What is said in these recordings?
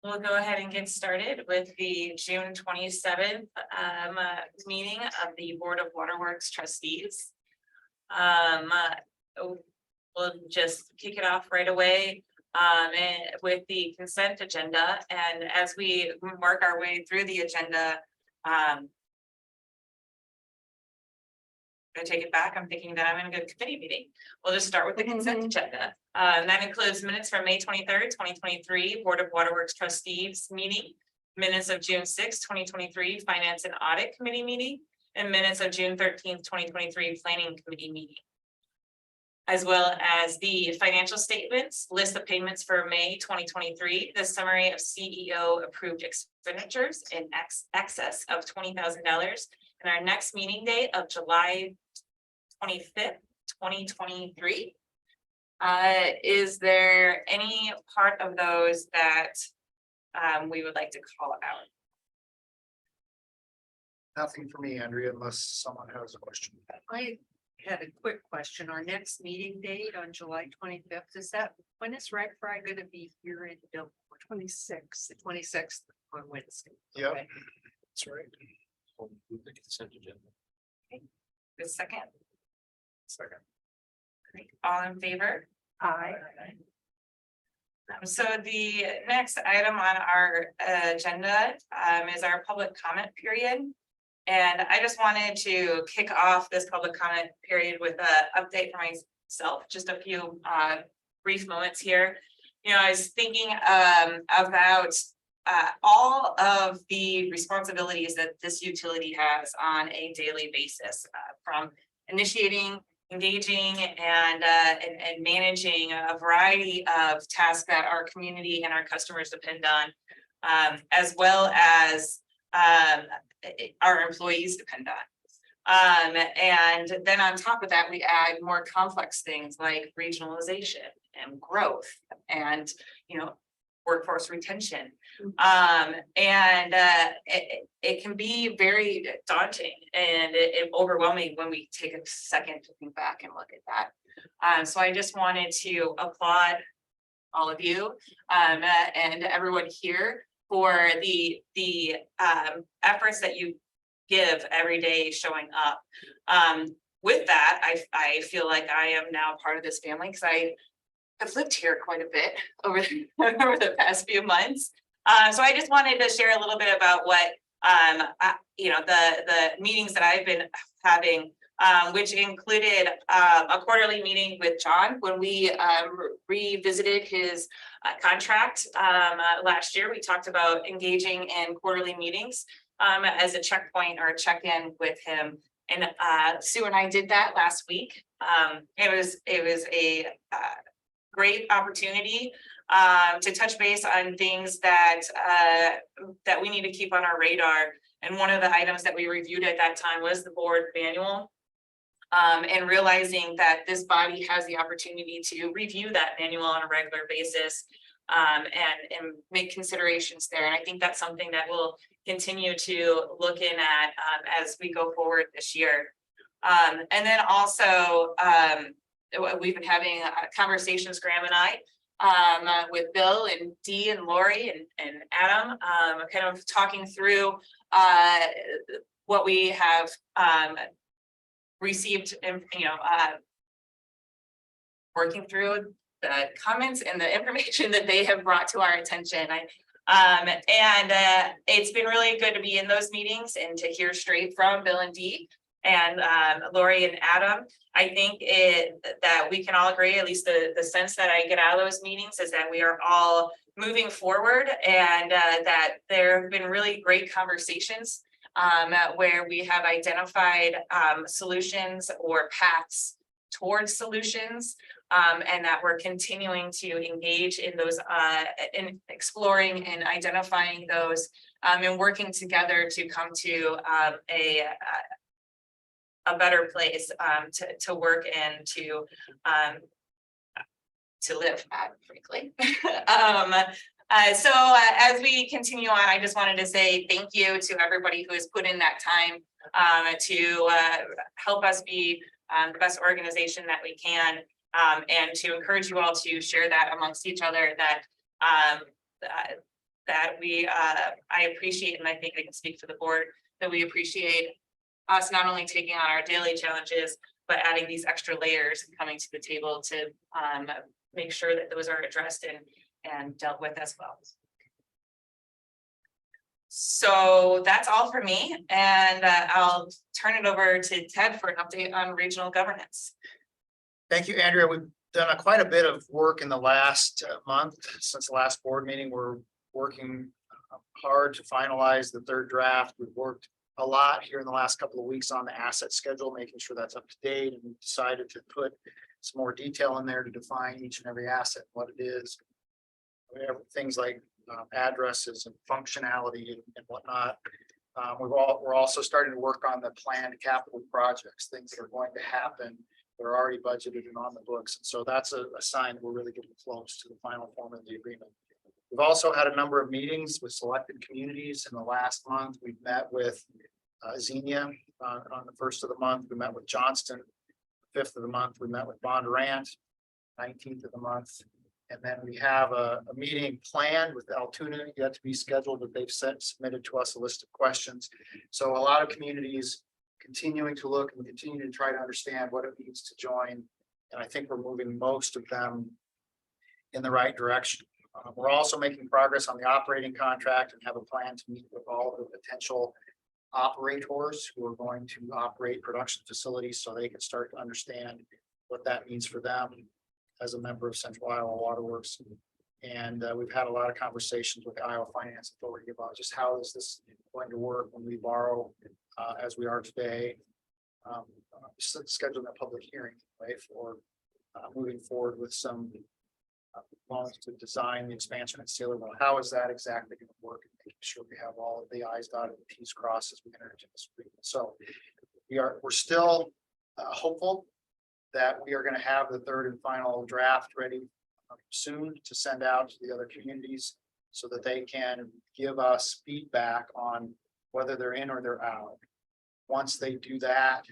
We'll go ahead and get started with the June 27th meeting of the Board of Waterworks Trustees. We'll just kick it off right away with the consent agenda. And as we work our way through the agenda, I take it back. I'm thinking that I'm in a good committee meeting. We'll just start with the consent agenda. That includes minutes from May 23rd, 2023, Board of Waterworks Trustees meeting, minutes of June 6th, 2023, Finance and Audit Committee meeting, and minutes of June 13th, 2023, Planning Committee meeting, as well as the financial statements, list of payments for May 2023, the summary of CEO approved expenditures in excess of $20,000, and our next meeting date of July 25th, 2023. Is there any part of those that we would like to call out? Nothing for me, Andrea, unless someone has a question. I had a quick question. Our next meeting date on July 25th, is that when is Rec Fry going to be here in Dover? 26th, the 26th on Wednesday. Yeah, Okay. that's right. The consent agenda. The second, Second. great. All in favor? Aye. So the next item on our agenda is our public comment period. And I just wanted to kick off this public comment period with an update for myself, just a few brief moments here. You know, I was thinking about all of the responsibilities that this utility has on a daily basis, from initiating, engaging, and managing a variety of tasks that our community and our customers depend on, as well as our employees depend on. And then on top of that, we add more complex things like regionalization and growth and, you know, workforce retention. It can be very daunting and overwhelming when we take a second to think back and look at that. So I just wanted to applaud all of you and everyone here for the efforts that you give every day showing up. With that, I feel like I am now part of this family because I've lived here quite a bit over the past few months. So I just wanted to share a little bit about what you know, the meetings that I've been having, which included a quarterly meeting with John when we revisited his contract last year. We talked about engaging in quarterly meetings as a checkpoint or a check-in with him. And Sue and I did that last week. It was a great opportunity to touch base on things that we need to keep on our radar. And one of the items that we reviewed at that time was the board manual. And realizing that this body has the opportunity to review that manual on a regular basis and make considerations there. And I think that's something that we'll continue to look in at as we go forward this year. And then also, we've been having conversations, Graham and I, with Bill and Dee and Lori and Adam, kind of talking through what we have received, and working through the comments and the information that they have brought to our attention. It's been really good to be in those meetings and to hear straight from Bill and Dee and Lori and Adam. I think that we can all agree, at least the sense that I get out of those meetings is that we are all moving forward and that there have been really great conversations where we have identified solutions or paths towards solutions, and that we're continuing to engage in those, in exploring and identifying those, and working together to come to a better place to work and to live at, frankly. So as we continue on, I just wanted to say thank you to everybody who has put in that time to help us be the best organization that we can, and to encourage you all to share that amongst each other, that that I appreciate, and I think I can speak for the board, that we appreciate us not only taking on our daily challenges, but adding these extra layers and coming to the table to make sure that those are addressed and dealt with as well. So that's all for me, and I'll turn it over to Ted for an update on regional governance. Thank you, Andrea. We've done quite a bit of work in the last month since the last board meeting. We're working hard to finalize the third draft. We've worked a lot here in the last couple of weeks on the asset schedule, making sure that's up to date, and we decided to put some more detail in there to define each and every asset, what it is. We have things like addresses and functionality and whatnot. We're also starting to work on the planned capital projects, things that are going to happen. They're already budgeted and on the books. And so that's a sign that we're really getting close to the final form of the agreement. We've also had a number of meetings with selected communities in the last month. We've met with Xenia on the 1st of the month. We met with Johnston, 5th of the month. We met with Bondurant, 19th of the month. And then we have a meeting planned with Altoona yet to be scheduled, but they've submitted to us a list of questions. So a lot of communities continuing to look and continue to try to understand what it means to join. And I think we're moving most of them in the right direction. We're also making progress on the operating contract and have a plan to meet with all of the potential operators who are going to operate production facilities so they can start to understand what that means for them as a member of Central Iowa Waterworks. And we've had a lot of conversations with the Iowa Finance Authority about just how is this going to work when we borrow as we are today. Scheduling a public hearing for moving forward with some loans to design the expansion at Sailor Mill. How is that exactly going to work? And making sure we have all of the I's dotted and T's crossed as we enter into this agreement. So we're still hopeful that we are going to have the third and final draft ready soon to send out to the other communities so that they can give us feedback on whether they're in or they're out. Once they do that,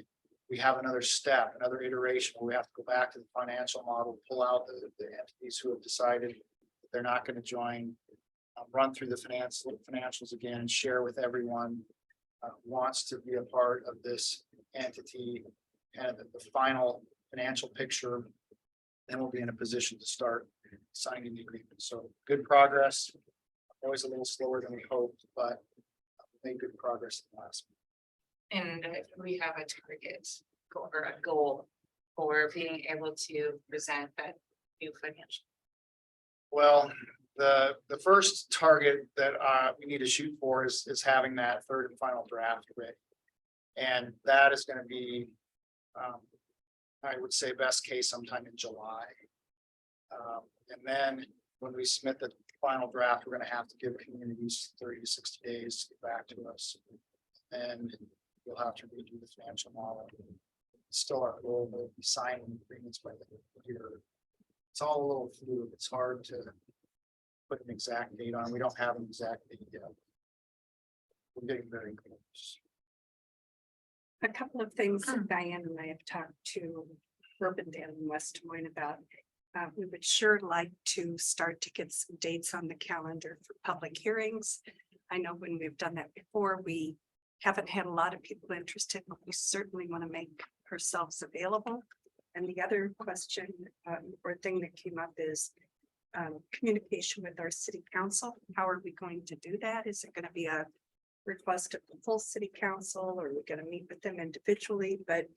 we have another step, another iteration where we have to go back to the financial model, pull out the entities who have decided that they're not going to join, run through the financials again and share with everyone who wants to be a part of this entity and the final financial picture. Then we'll be in a position to start signing the agreement. So good progress, always a little slower than we hoped, but made good progress in the last. And we have a target or a goal for being able to present that new financial. Well, the first target that we need to shoot for is having that third and final draft ready. And that is going to be, I would say best case sometime in July. And then when we submit the final draft, we're going to have to give communities 30 to 60 days to get back to us. And you'll have to redo the financial model. It's still our goal to be signing agreements by the end of the year. It's all a little fluid. It's hard to put an exact date on. We don't have an exact date yet. We're getting very close. A couple of things that Diane and I have talked to Urbandale and West Des Moines about. We would sure like to start to get some dates on the calendar for public hearings. I know when we've done that before, we haven't had a lot of people interested, but we certainly want to make ourselves available. And the other question or thing that came up is communication with our city council. How are we going to do that? Is it going to be a request of the full city council, or are we going to meet with them individually? But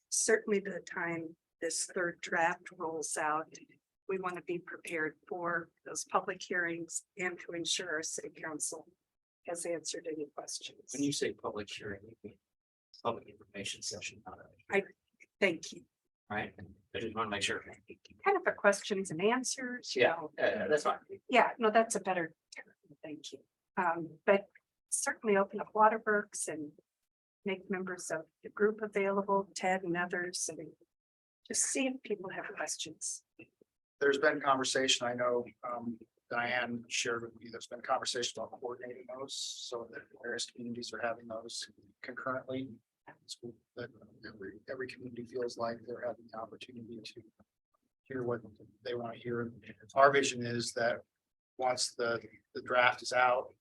certainly by the time this third draft rolls out, we want to be prepared for those public hearings and to ensure our city council has answered any questions. When you say public hearing, you mean public information session, not Thank you. right? I just want to make sure. Kind of a questions and answers, you Yeah, know. that's fine. Yeah, no, that's a better term. Thank you. But certainly open up Waterworks and make members of the group available, Ted and others, and just see if people have questions. There's been conversation, I know, Diane shared with me, there's been conversation about coordinating those so that various communities are having those concurrently. So that every community feels like they're having the opportunity to hear what they want to hear. Our vision is that once the draft is out,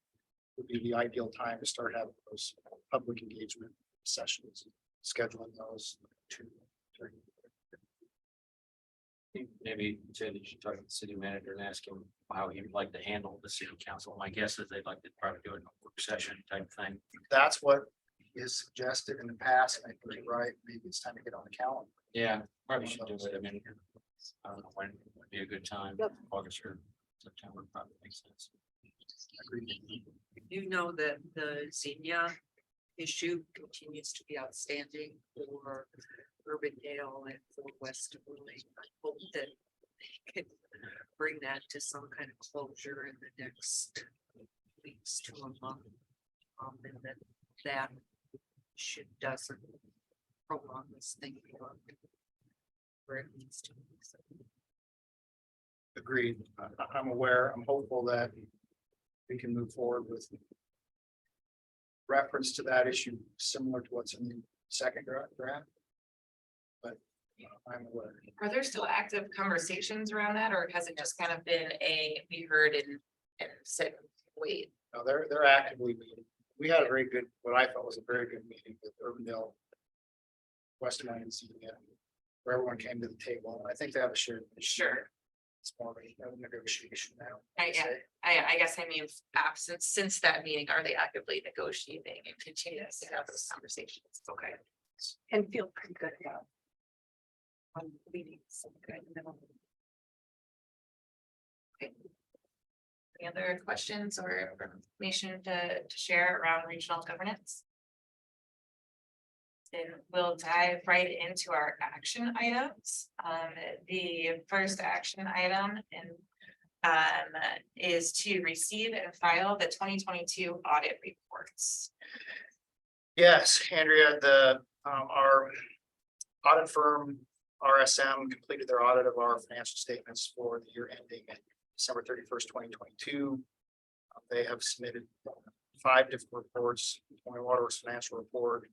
would be the ideal time to start having those public engagement sessions, scheduling those to. Maybe Ted, you should talk to the city manager and ask him how he'd like to handle the city council. My guess is they'd like to probably do it in a work session type thing. That's what is suggested in the past, and I think you're right, maybe it's time to get on the calendar. Yeah, probably should do it. I mean, I don't know when would be a good time. Yep. August or September probably makes sense. You know that the Xenia issue continues to be outstanding for Urbandale and for West Moines. I hope that they can bring that to some kind of closure in the next weeks to a month. And that should doesn't prolong this thing beyond where it needs to be. So, Agreed. I'm aware, I'm hopeful that we can move forward with reference to that issue similar to what's in the second draft. But I'm aware. Are there still active conversations around that, or has it just kind of been we heard and said, wait? No, they're actively meeting. We had a very good, what I thought was a very good meeting with Urbandale, West Moines, where everyone came to the table. And I think they have a shared mission. Sure. It's more of a negotiation now. I guess I mean, absence since that meeting, are they actively negotiating and continuing to have those conversations? Okay. And feel pretty good about. On leading some good. Any other questions or information to share around regional governance? Then we'll dive right into our action items. The first action item is to receive and file the 2022 audit reports. Yes, Andrea, our audit firm, RSM, completed their audit of our financial statements for the year ending December 31st, 2022. They have submitted 5 different reports, Waterworks financial report,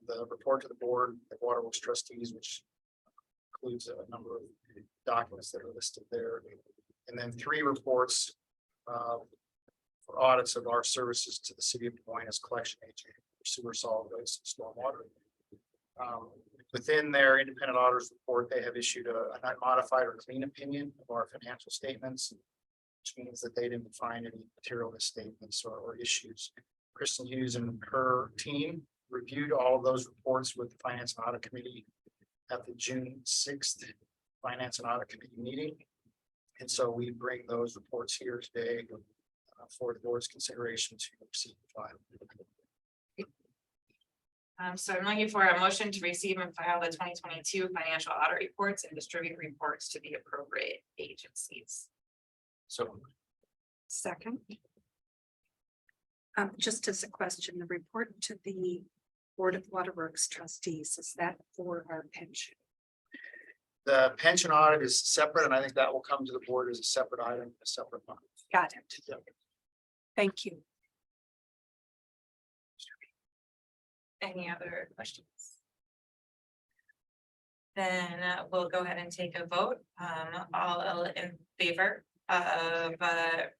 the report to the board, the Waterworks trustees, which includes a number of documents that are listed there, and then 3 reports for audits of our services to the city of Moines as collection agent for sewer, solid waste, and stormwater. Within their independent auditors report, they have issued a unmodified or clean opinion of our financial statements, which means that they didn't find any material misstatements or issues. Kristen Hughes and her team reviewed all of those reports with the Finance and Audit Committee at the June 6th Finance and Audit Committee meeting. And so we bring those reports here today for the board's consideration to receive and file. So I'm looking for a motion to receive and file the 2022 financial audit reports and distribute reports to the appropriate agencies. So Second. Just as a question, the report to the Board of Waterworks trustees, is that for our pension? The pension audit is separate, and I think that will come to the board as a separate item, a separate month. Got it. Thank you. Any other questions? Then we'll go ahead and take a vote. All in favor of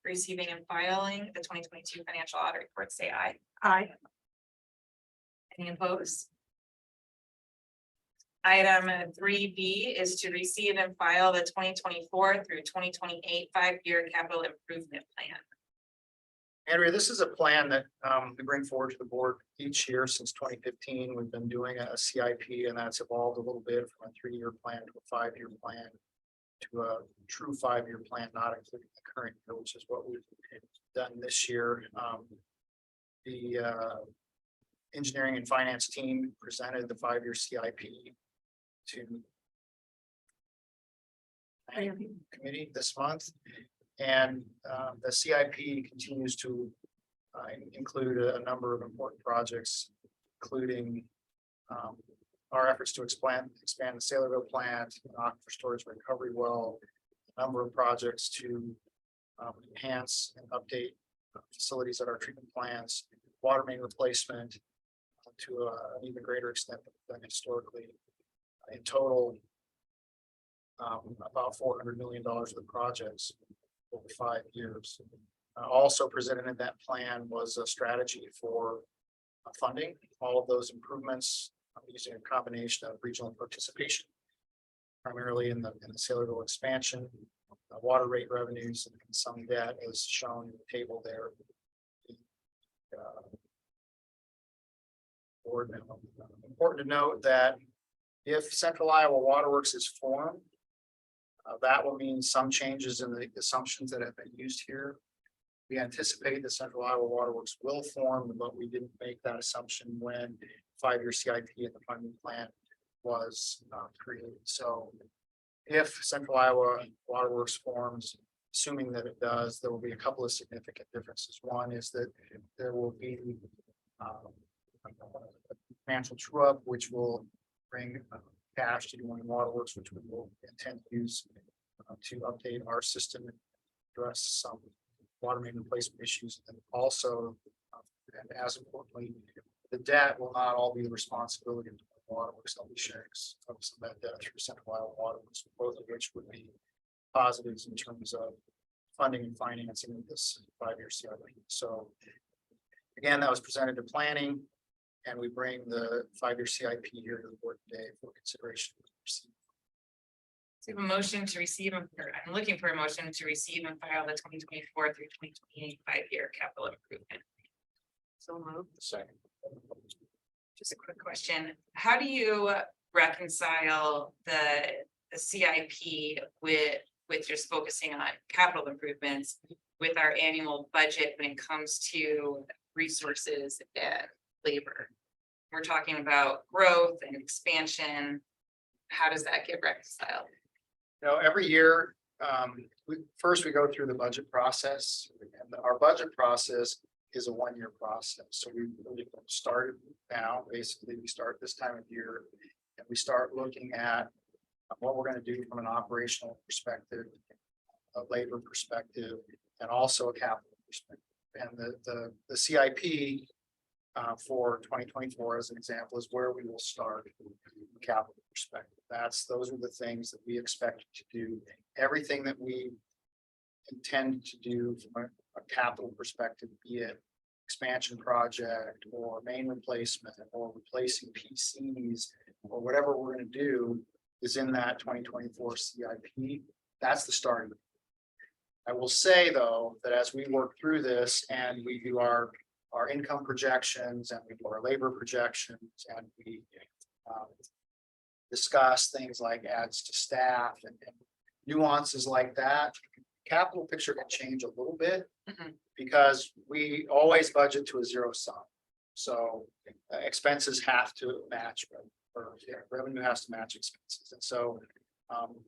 receiving and filing the 2022 financial audit report, say aye. Aye. Any opposed? Item 3B is to receive and file the 2024 through 2028 5-year capital improvement plan. Andrea, this is a plan that we bring forward to the board each year since 2015. We've been doing a CIP, and that's evolved a little bit from a 3-year plan to a 5-year plan to a true 5-year plan, not including the current year, which is what we've done this year. The engineering and finance team presented the 5-year CIP to committee this month. And the CIP continues to include a number of important projects, including our efforts to expand the Sailorville plant, aquifer storage recovery well, a number of projects to enhance and update facilities at our treatment plants, water main replacement to an even greater extent than historically. In total, about $400 million of the projects over 5 years. Also presented in that plan was a strategy for funding all of those improvements using a combination of regional participation, primarily in the cellular expansion, water rate revenues, and some debt as shown in the table there. Board memo. Important to note that if Central Iowa Waterworks is formed, that will mean some changes in the assumptions that have been used here. We anticipate that Central Iowa Waterworks will form, but we didn't make that assumption when 5-year CIP and the funding plan was created. So if Central Iowa Waterworks forms, assuming that it does, there will be a couple of significant differences. One is that there will be financial true-up, which will bring cash to Moines Waterworks, which we will intend to use to update our system and address some water main replacement issues. And also, and as importantly, the debt will not all be the responsibility of the Waterworks. I'll be sharing some of that debt through Central Iowa Waterworks, both of which would be positives in terms of funding and financing of this 5-year CIP. So again, that was presented to planning, and we bring the 5-year CIP here to the board today for consideration. So we have a motion to receive, or I'm looking for a motion to receive and file the 2024 through 2028 5-year capital improvement. So moved. Second. Just a quick question. How do you reconcile the CIP with just focusing on capital improvements with our annual budget when it comes to resources and labor? We're talking about growth and expansion. How does that get reconciled? Every year, we go through the budget process, and our budget process is a 1-year process. So we started now, basically, we start this time of year, and we start looking at what we're going to do from an operational perspective, a labor perspective, and also a capital perspective. And the CIP for 2024, as an example, is where we will start from a capital perspective. Those are the things that we expect to do. Everything that we intend to do from a capital perspective, be it expansion project or main replacement or replacing PCs or whatever we're going to do, is in that 2024 CIP. That's the starting. I will say, though, that as we work through this and we do our income projections and we do our labor projections and we discuss things like adds to staff and nuances like that, capital picture can change a little bit because we always budget to a zero sum. So expenses have to match, or revenue has to match expenses. And so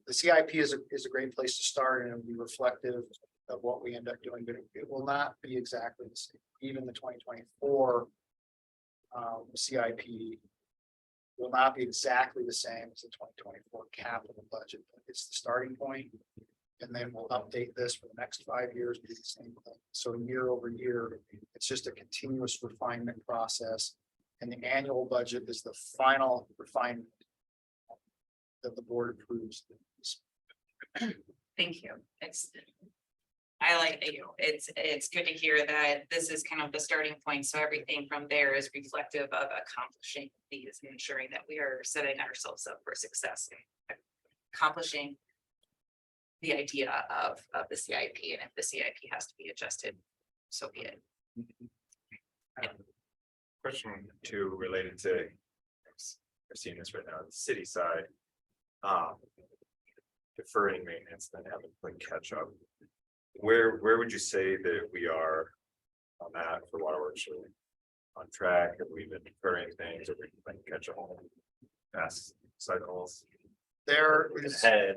the CIP is a great place to start, and it'll be reflective of what we end up doing, but it will not be exactly the same. Even the 2024 CIP will not be exactly the same as the 2024 capital budget. It's the starting point, and then we'll update this for the next 5 years, do the same thing. So year over year, it's just a continuous refinement process, and the annual budget is the final refinement that the board approves. Thank you. I like you. It's good to hear that this is kind of the starting point. So everything from there is reflective of accomplishing these and ensuring that we are setting ourselves up for success in accomplishing the idea of the CIP. And if the CIP has to be adjusted, so be it. Question 2 related to, I've seen this right now on the city side. Deferring maintenance, then having to play catch up. Where would you say that we are on that for Waterworks? Are we on track? Have we been deferring things? Are we playing catch up on past cycles? There is, Ahead.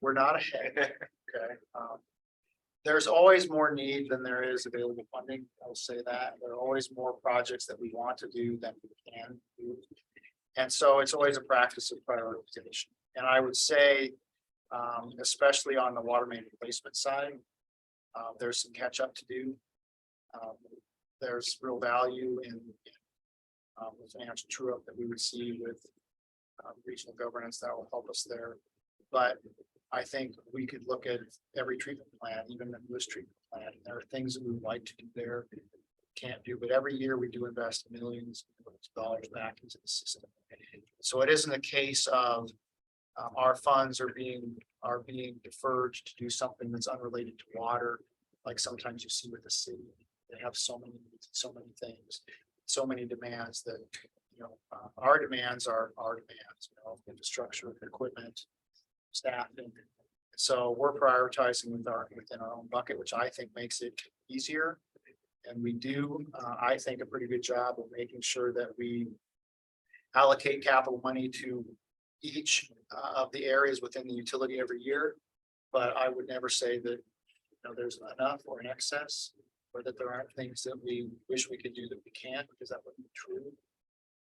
we're not ahead. Okay. There's always more need than there is available funding. I'll say that. There are always more projects that we want to do than we can do. And so it's always a practice of prioritization. And I would say, especially on the water main replacement side, there's some catch up to do. There's real value in the financial true up that we would see with regional governance that will help us there. But I think we could look at every treatment plant, even the newest treatment plant. There are things that we would like to do there, can't do, but every year we do invest millions of dollars back into the system. So it isn't a case of our funds are being deferred to do something that's unrelated to water, like sometimes you see with the city. They have so many things, so many demands that, our demands are our demands, infrastructure, equipment, staffing. So we're prioritizing within our own bucket, which I think makes it easier. And we do, I think, a pretty good job of making sure that we allocate capital money to each of the areas within the utility every year. But I would never say that, there's enough or an excess, or that there aren't things that we wish we could do that we can't, because that wouldn't be true.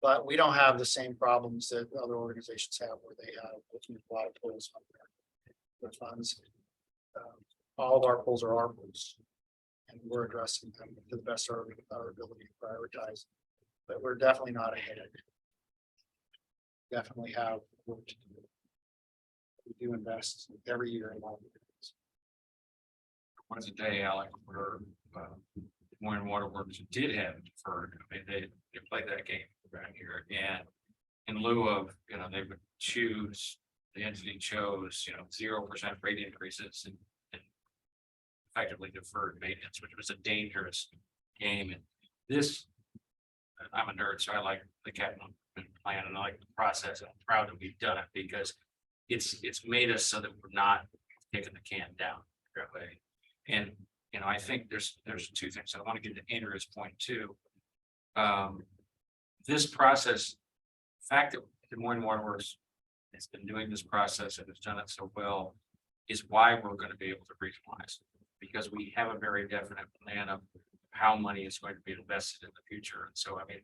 But we don't have the same problems that other organizations have, where they have a lot of pulls on their funds. All of our pulls are our pulls, and we're addressing them to the best of our ability to prioritize. But we're definitely not ahead. Definitely have work to do. We do invest every year in all of it. Was a day, Alec, where Moines Waterworks did have deferred. I mean, they played that game around here, and in lieu of, they would choose, the entity chose, 0% rate increases and effectively deferred maintenance, which was a dangerous game. And this, I'm a nerd, so I like the capital plan and I like the process. And I'm proud that we've done it, because it's made us so that we're not taking the can down that way. And, I think there's two things. I want to get to Andrew's point too. This process, the fact that Des Moines Waterworks has been doing this process and has done it so well, is why we're going to be able to regionalize, because we have a very definite plan of how money is going to be invested in the future. And so, I mean,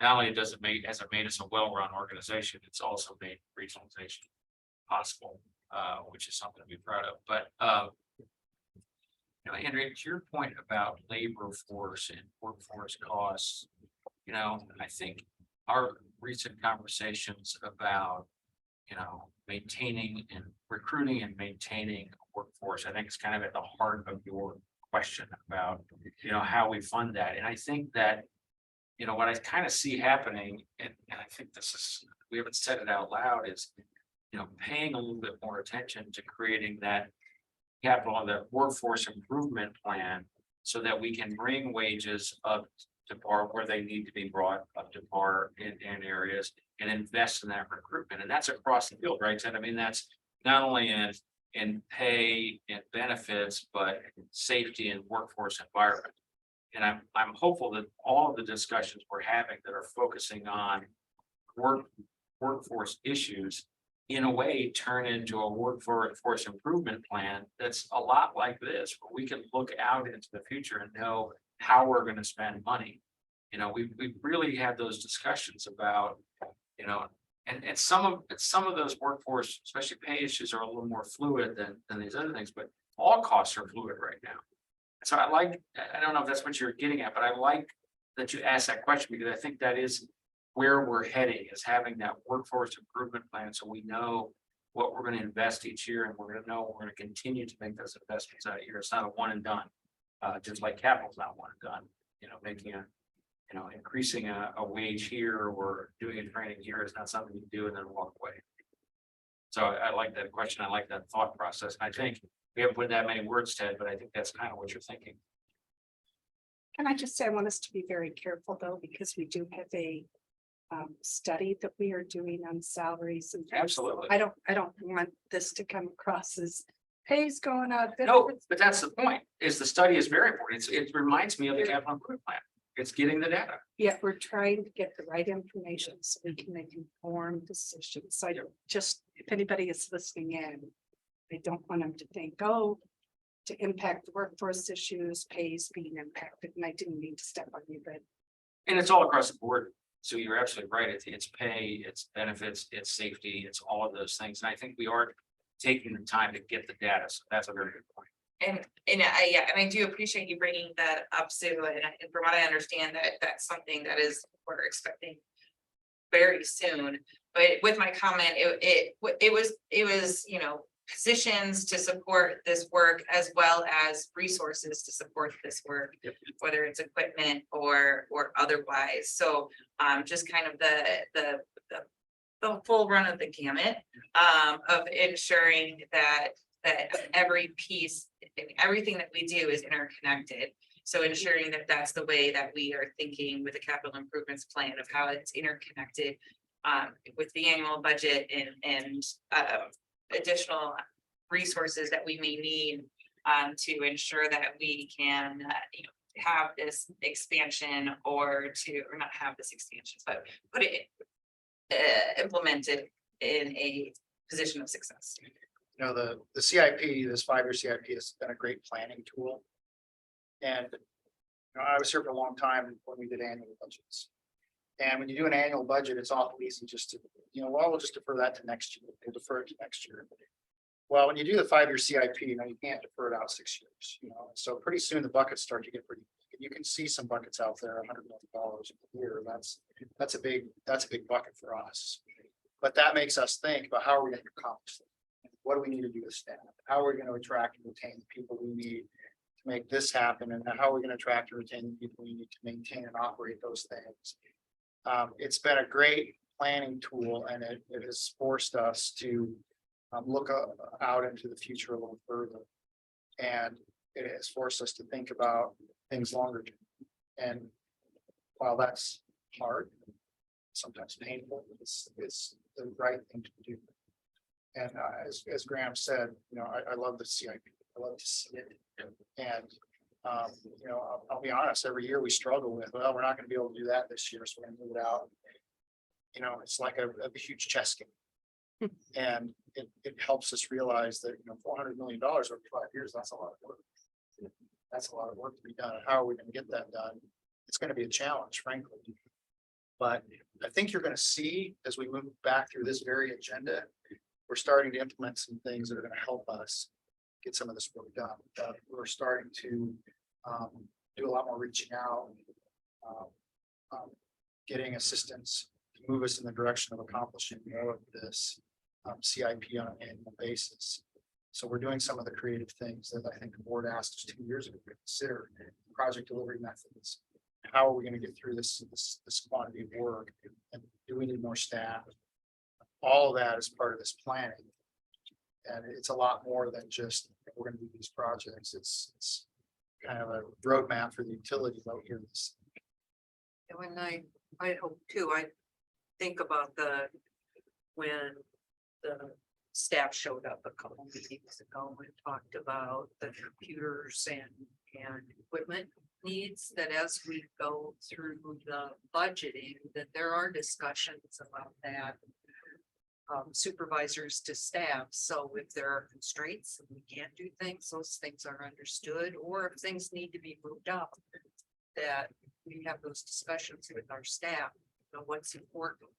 not only has it made us a well-run organization, it's also made regionalization possible, which is something to be proud of. But Andrea, to your point about labor force and workforce costs, I think our recent conversations about, maintaining and recruiting and maintaining a workforce, I think it's kind of at the heart of your question about, how we fund that. And I think that, what I kind of see happening, and I think we haven't said it out loud, is, paying a little bit more attention to creating that capital on the workforce improvement plan, so that we can bring wages up to par where they need to be brought up to par in areas, and invest in that recruitment. And that's across the field, right, Ted? I mean, that's not only in pay and benefits, but safety and workforce environment. And I'm hopeful that all of the discussions we're having that are focusing on workforce issues, in a way, turn into a workforce improvement plan that's a lot like this, where we can look out into the future and know how we're going to spend money. We really had those discussions about, and some of those workforce, especially pay issues, are a little more fluid than these other things, but all costs are fluid right now. So I don't know if that's what you're getting at, but I like that you asked that question, because I think that is where we're heading, is having that workforce improvement plan, so we know what we're going to invest each year, and we're going to know we're going to continue to make those investments out here. It's not a one and done, just like capital's not one and done. Making increasing a wage here or doing a training here is not something you do and then walk away. So I like that question. I like that thought process. I think we haven't put that many words, Ted, but I think that's kind of what you're thinking. Can I just say, I want us to be very careful though, because we do have a study that we are doing on salaries and things. Absolutely. I don't want this to come across as pay's going up. No, but that's the point, is the study is very important. It reminds me of the capital improvement plan. It's getting the data. Yeah, we're trying to get the right information so we can make informed decisions. So I don't just, if anybody is listening in, I don't want them to think, to impact the workforce issues, pays being impacted. And I didn't mean to step on you, but. And it's all across the board. So you're absolutely right. It's pay, it's benefits, it's safety, it's all of those things. And I think we are taking the time to get the data. So that's a very good point. And I do appreciate you bringing that up, Sue, and from what I understand, that's something that we're expecting very soon. But with my comment, it was positions to support this work as well as resources to support this work. Whether it's equipment or otherwise, so just kind of the full run of the gamut of ensuring that every piece, everything that we do is interconnected. So ensuring that that's the way that we are thinking with the capital improvements plan of how it's interconnected with the annual budget and additional resources that we may need to ensure that we can, have this expansion or not have this expansion, but put it implemented in a position of success. You know, the CIP, this 5-year CIP has been a great planning tool. And, I was here for a long time when we did annual budgets. And when you do an annual budget, it's awful easy just to, we'll just defer that to next year, we'll defer it to next year. Well, when you do the 5-year CIP, you can't defer it out 6 years, so pretty soon the buckets start to get pretty, you can see some buckets out there, $100 million a year, that's a big bucket for us. But that makes us think about how are we going to accomplish it? What do we need to do with staff? How are we going to attract and retain the people we need to make this happen? And how are we going to attract and retain the people we need to maintain and operate those things? It's been a great planning tool, and it has forced us to look out into the future a little further. And it has forced us to think about things longer term. And while that's hard, sometimes painful, it's the right thing to do. And as Graham said, I love the CIP. I love to see it. And I'll be honest, every year we struggle with, well, we're not going to be able to do that this year, so we're going to move it out. It's like a huge chess game. And it helps us realize that, $400 million over 5 years, that's a lot of work. That's a lot of work to be done. How are we going to get that done? It's going to be a challenge, frankly. But I think you're going to see as we move back through this very agenda, we're starting to implement some things that are going to help us get some of this work done. We're starting to do a lot more reaching out, getting assistance to move us in the direction of accomplishing more of this CIP on an annual basis. So we're doing some of the creative things that I think the board asked us 2 years ago to consider: project delivery methods. How are we going to get through this quantity of work? And do we need more staff? All of that is part of this planning. And it's a lot more than just, we're going to do these projects. It's kind of a roadmap for the utility out here. And when I hope too, I think about when the staff showed up a couple of weeks ago and talked about the computers and equipment needs, that as we go through the budgeting, that there are discussions about that. Supervisors to staff. So if there are constraints and we can't do things, those things are understood, or if things need to be moved up, that we have those discussions with our staff. What's important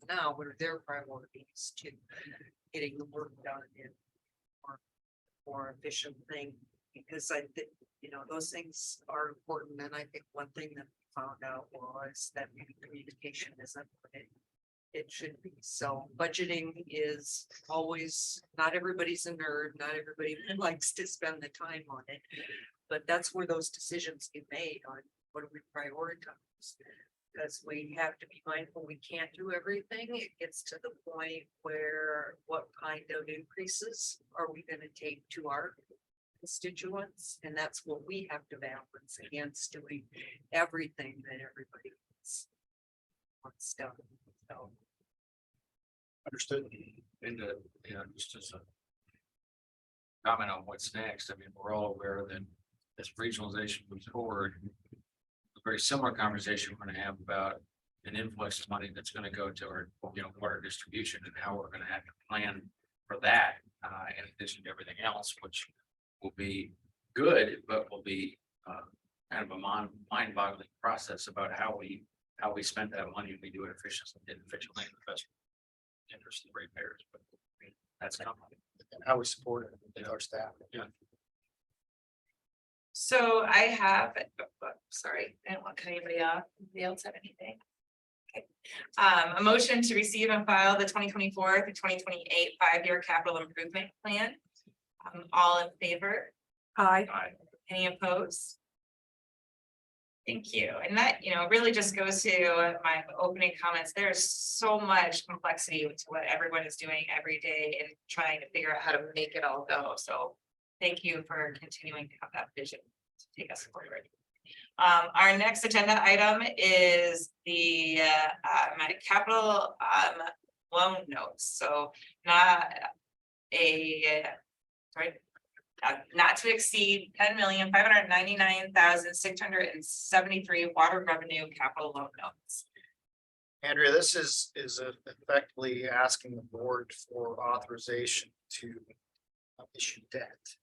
now, what are their priorities to getting the work done in more efficient thing, because I think, those things are important. And I think one thing that we found out was that maybe communication isn't what it should be. So budgeting is always, not everybody's a nerd, not everybody likes to spend the time on it, but that's where those decisions get made on what do we prioritize. Because we have to be mindful, we can't do everything. It gets to the point where what kind of increases are we going to take to our constituents? And that's what we have to balance against doing everything that everybody wants done. So. Understood. And just as a comment on what's next, I mean, we're all aware that as regionalization moves forward, a very similar conversation we're going to have about an influx of money that's going to go to our, water distribution, and how we're going to have to plan for that, in addition to everything else, which will be good, but will be kind of a mind-boggling process about how we spend that money, and we do it efficiently in the best interest of the ratepayers. But that's coming. And how we support it with our staff. Yeah. So I have, sorry, I don't want to cut anybody off. Anybody else have anything? A motion to receive and file the 2024 to 2028 5-year capital improvement plan. All in favor? Aye. Any opposed? Thank you. And that, really just goes to my opening comments. There's so much complexity to what everyone is doing every day and trying to figure out how to make it all go. So thank you for continuing to have that vision to take us forward. Our next agenda item is the my capital loan notes. So not not to exceed 10,599,673 water revenue capital loan notes. Andrea, this is effectively asking the board for authorization to issue debt.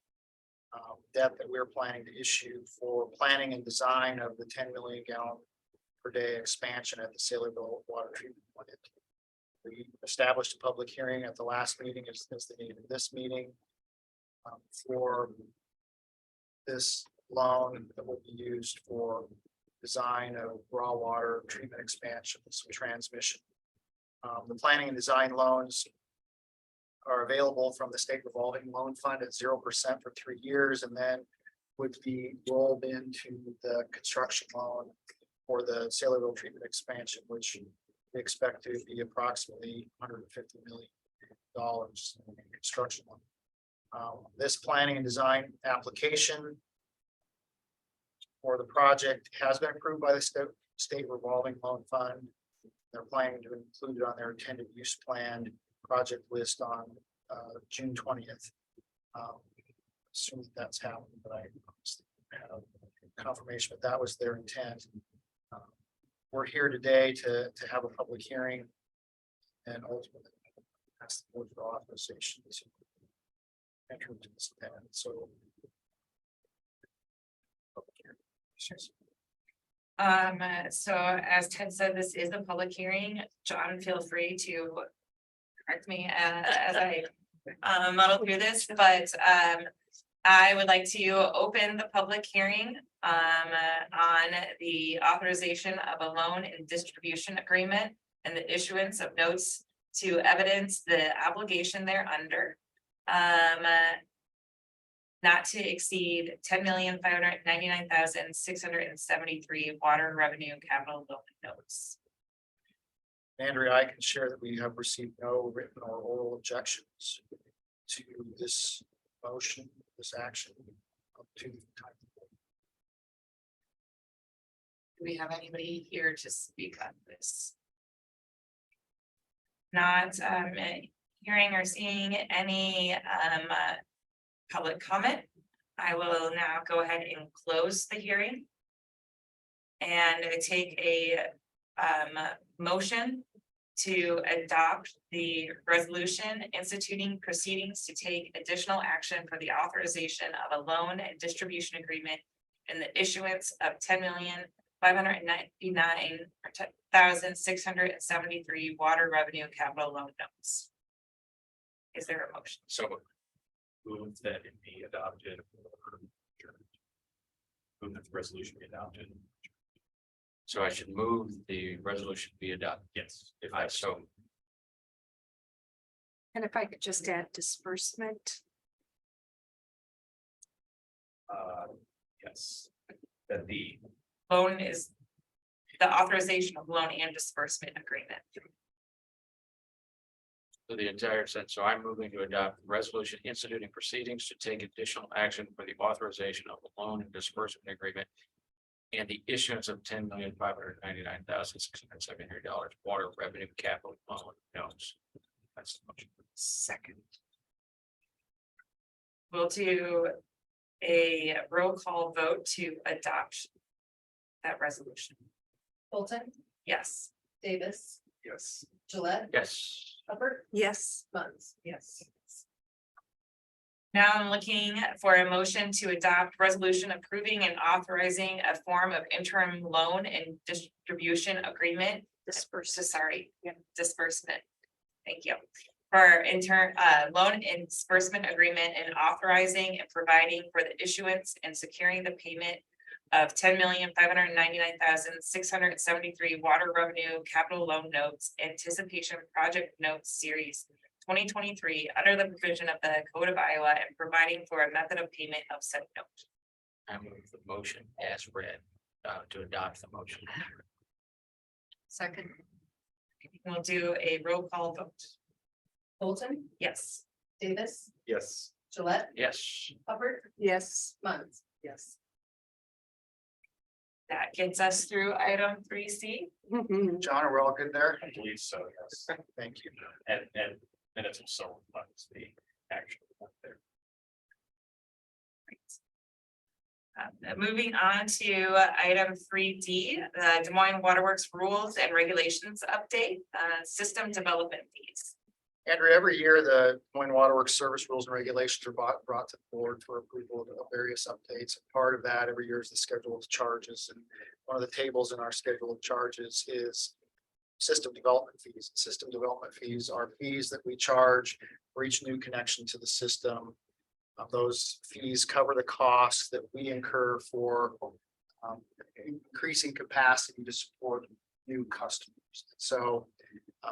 Debt that we're planning to issue for planning and design of the 10 million gallon per day expansion at the Sailorville Water Treatment Plant. We established a public hearing at the last meeting as the need of this meeting for this loan that will be used for design of raw water treatment expansions, transmission. The planning and design loans are available from the state revolving loan fund at 0% for 3 years, and then would be rolled into the construction loan for the Sailorville treatment expansion, which we expect to be approximately $150 million in construction loan. This planning and design application for the project has been approved by the state revolving loan fund. They're planning to include it on their intended use plan project list on June 20th. Assuming that's happened, but I have confirmation that that was their intent. We're here today to have a public hearing and ultimately ask the board for authorization to enter into this plan. So So as Ted said, this is a public hearing. John, feel free to correct me as I muddle through this, but I would like to open the public hearing on the authorization of a loan and distribution agreement and the issuance of notes to evidence the obligation thereunder. Not to exceed 10,599,673 water revenue capital loan notes. Andrea, I can share that we have received no written or oral objections to this motion, this action up to the time. Do we have anybody here to speak on this? Not hearing or seeing any public comment. I will now go ahead and close the hearing. And take a motion to adopt the resolution instituting proceedings to take additional action for the authorization of a loan and distribution agreement and the issuance of 10,599,673 water revenue capital loan notes. Is there a motion? So move that it be adopted. Move that the resolution be adopted. So I should move the resolution be adopted. Yes. If I so. And if I could just add disbursement. Yes. That the Loan is the authorization of loan and disbursement agreement. So the entire sentence, so I'm moving to adopt the resolution instituting proceedings to take additional action for the authorization of a loan and disbursement agreement. And the issuance of $10,599,673 water revenue capital loan notes. That's the motion. Second. We'll do a roll call vote to adopt that resolution. Bolton, Yes. Davis, Yes. Gillette, Yes. Hubbard, Yes. Muns. Yes. Now I'm looking for a motion to adopt resolution approving and authorizing a form of interim loan and distribution agreement. Disbursement. Thank you. For loan and disbursement agreement and authorizing and providing for the issuance and securing the payment of $10,599,673 water revenue capital loan notes anticipation project notes series 2023 under the provision of the Code of Iowa and providing for a method of payment of said note. I move the motion as read, to adopt the motion. Second, We'll do a roll call vote. Bolton, Yes. Davis, Yes. Gillette, Yes. Hubbard, Yes. Moines. yes. That gets us through item 3C. John, are we all good there? I believe so, yes. Thank you. And minutes of so much the action up there. Moving on to item 3D, the Des Moines Waterworks Rules and Regulations Update, System Development Fees. Andrew, every year, the Moines Waterworks Service Rules and Regulations are brought to the board for approval of various updates. Part of that every year is the schedule of charges, and one of the tables in our schedule of charges is system development fees. System development fees are fees that we charge for each new connection to the system. Those fees cover the costs that we incur for increasing capacity to support new customers. So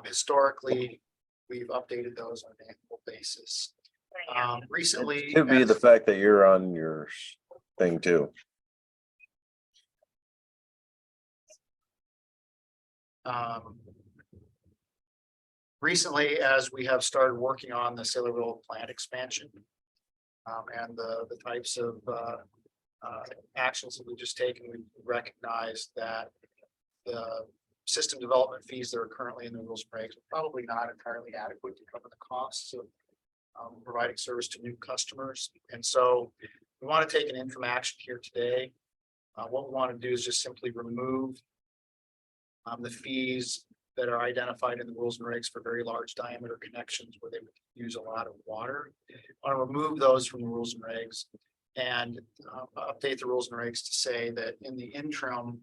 historically, we've updated those on an annual basis. Recently. Could be the fact that you're on your thing too. Recently, as we have started working on the Saylorville plant expansion. And the types of actions that we've just taken, we recognize that the system development fees that are currently in the rules and regs are probably not entirely adequate to cover the costs of providing service to new customers. And so we want to take an interim action here today. What we want to do is just simply remove the fees that are identified in the rules and regs for very large diameter connections where they would use a lot of water. I want to remove those from the rules and regs and update the rules and regs to say that in the interim,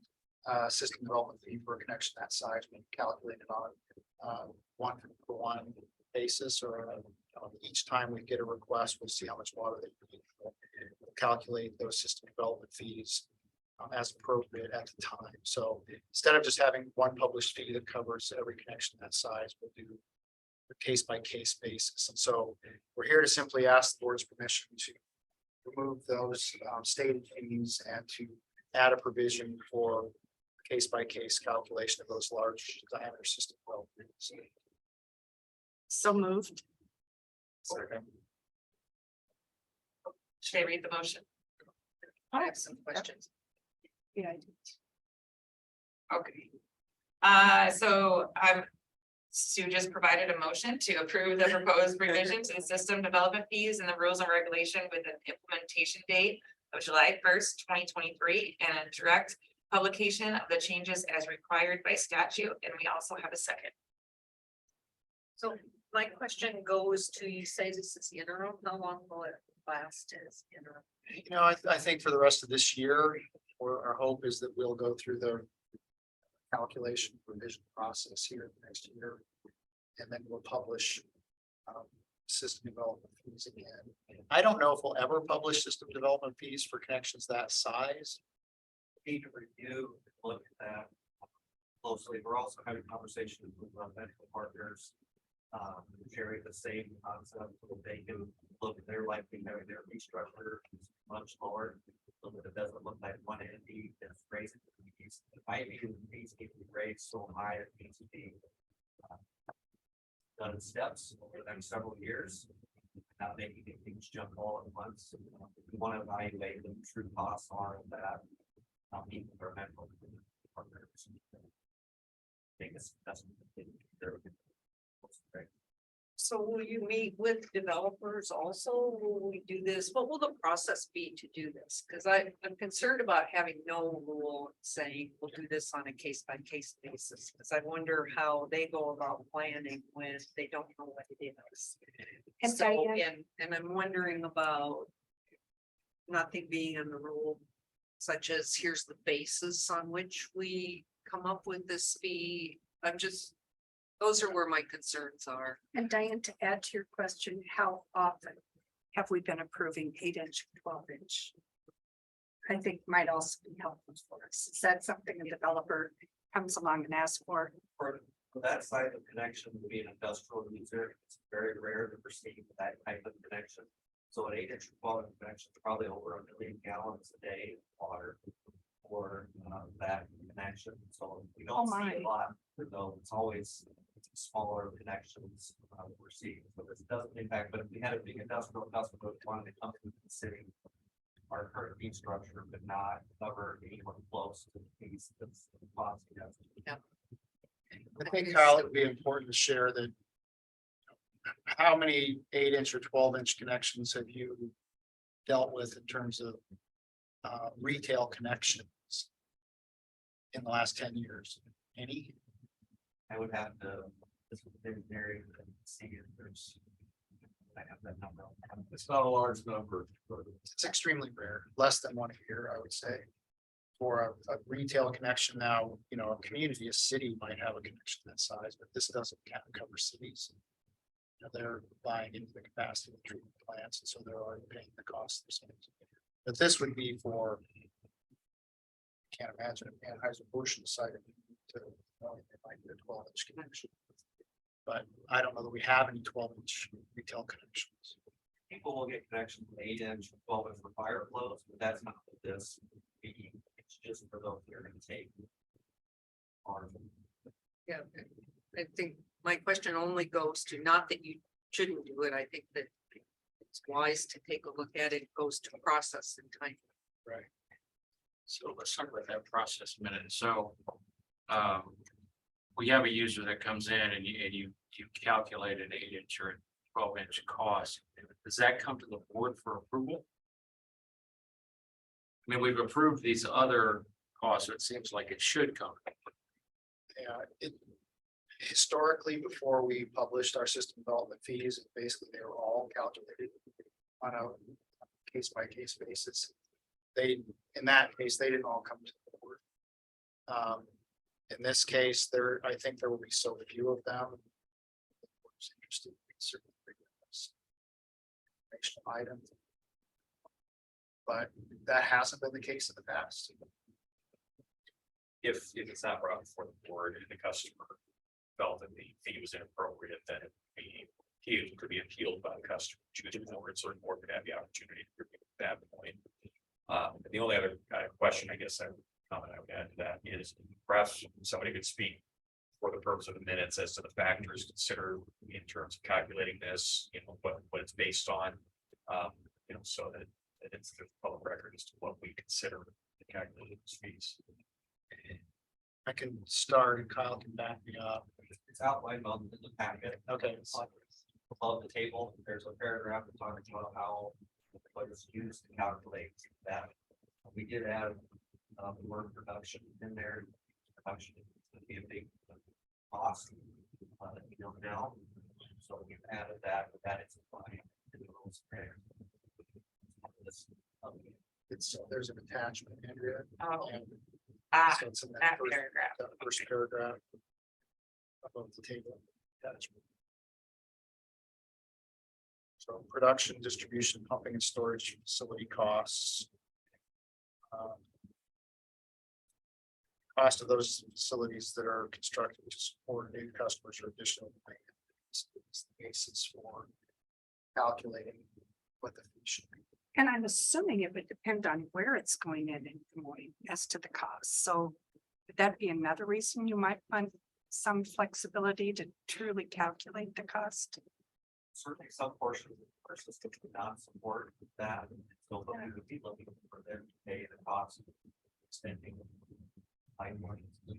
system development fee for a connection that size being calculated on one-for-one basis, or each time we get a request, we'll see how much water they need. We'll calculate those system development fees as appropriate at the time. So instead of just having one published fee that covers every connection that size, we'll do a case by case basis. And so we're here to simply ask the board's permission to remove those stated fees and to add a provision for case by case calculation of those large diameter system development. So moved. Second. Should I read the motion? I have some questions. Yeah, I did. Okay. So Sue just provided a motion to approve the proposed revision to the system development fees and the rules and regulation with an implementation date of July 1st, 2023, and a direct publication of the changes as required by statute. And we also have a second. So my question goes to, you say this is interim, how long will it last as interim? You know, I think for the rest of this year, our hope is that we'll go through the calculation revision process here next year. And then we'll publish system development fees again. I don't know if we'll ever publish system development fees for connections that size. Need to review, look at that closely. We're also having conversations with our medical partners. Sharing the same concept, so that they can look at their likely having their restructure much lower. So that it doesn't look like one entity that's raising the fees. It might be the fees need to be raised so high it needs to be done in steps over the next several years. Not making things jump all at once. We want to evaluate what the true costs are of that. Even for medical partners. I think that's. So will you meet with developers also? Will we do this? What will the process be to do this? Because I'm concerned about having no rule saying we'll do this on a case by case basis. Because I wonder how they go about planning when they don't know what it is. And So, Diane- and I'm wondering about nothing being in the rule, such as here's the basis on which we come up with this fee. Those are where my concerns are. And Diane, to add to your question, how often have we been approving 8-inch, 12-inch? I think might also be helpful for us. Is that something a developer comes along and asks for? For that side of connection to be an industrial user, it's very rare to receive that type of connection. So an 8-inch water connection is probably over 1 million gallons a day of water for that connection. So we Oh, don't see my. a lot, though it's always smaller connections we're seeing. So this doesn't impact, but if we had a big industrial customer that wanted to come to the city, our current fee structure would not cover anyone close to the fees that's possible. I think, Kyle, it would be important to share that. How many 8-inch or 12-inch connections have you dealt with in terms of retail connections? In the last 10 years? Any? I would have to, this would be very, see if there's. I have that number. It's not a large number, but It's extremely rare, less than one a year, I would say. For a retail connection now, you know, a community, a city might have a connection that size, but this doesn't cover cities. You know, they're buying into the capacity of the treatment plants, and so they're already paying the cost themselves. But this would be for. Can't imagine Anheuser-Busch decided to, well, it might be a 12-inch connection. But I don't know that we have any 12-inch retail connections. People will get connections with 8-inch, 12-inch for fire flows, but that's not what this fee, it's just for those that are gonna take. Yeah, I think my question only goes to, not that you shouldn't do it, I think that it's wise to take a look at it, goes to process and time. Right. So let's talk about that process a minute. So, we have a user that comes in and you calculate an 8-inch or 12-inch cost. Does that come to the board for approval? I mean, we've approved these other costs, so it seems like it should come. Yeah, it historically, before we published our system development fees, basically they were all calculated on a case by case basis. They, in that case, they didn't all come to the board. In this case, I think there will be so few of them. Who's interested in certain informational items. But that hasn't been the case in the past. if it's not brought before the board and the customer felt that the fee was inappropriate, then it could be appealed by the customer to the board, so the board would have the opportunity to review at that point. And the only other question, I guess, I would add to that is perhaps somebody could speak for the purpose of the minutes as to the factors considered in terms of calculating this, you know, what it's based on. You know, so that it's the public record as to what we consider the calculated fees. I can start and Kyle can back me up. It's outlined on the packet. Okay. Above the table, there's a paragraph that talks about how, what is used to calculate that. We did add the word production in there. Production would be a big cost. You know, now, so we've added that, but that is applied to the rules there. It's, there's an attachment, Andrea. Oh, and so it's in that first- paragraph. that first paragraph. Above the table. Attachment. So production, distribution, pumping and storage facility costs. Cost of those facilities that are constructed to support new customers or additional. Is the basis for calculating what the fee should be. And I'm assuming it would depend on where it's going in Des Moines as to the cost. So would that be another reason you might find some flexibility to truly calculate the cost? Certainly some portions of our system do not support that, so we would be looking for them to pay the cost of extending pipelines to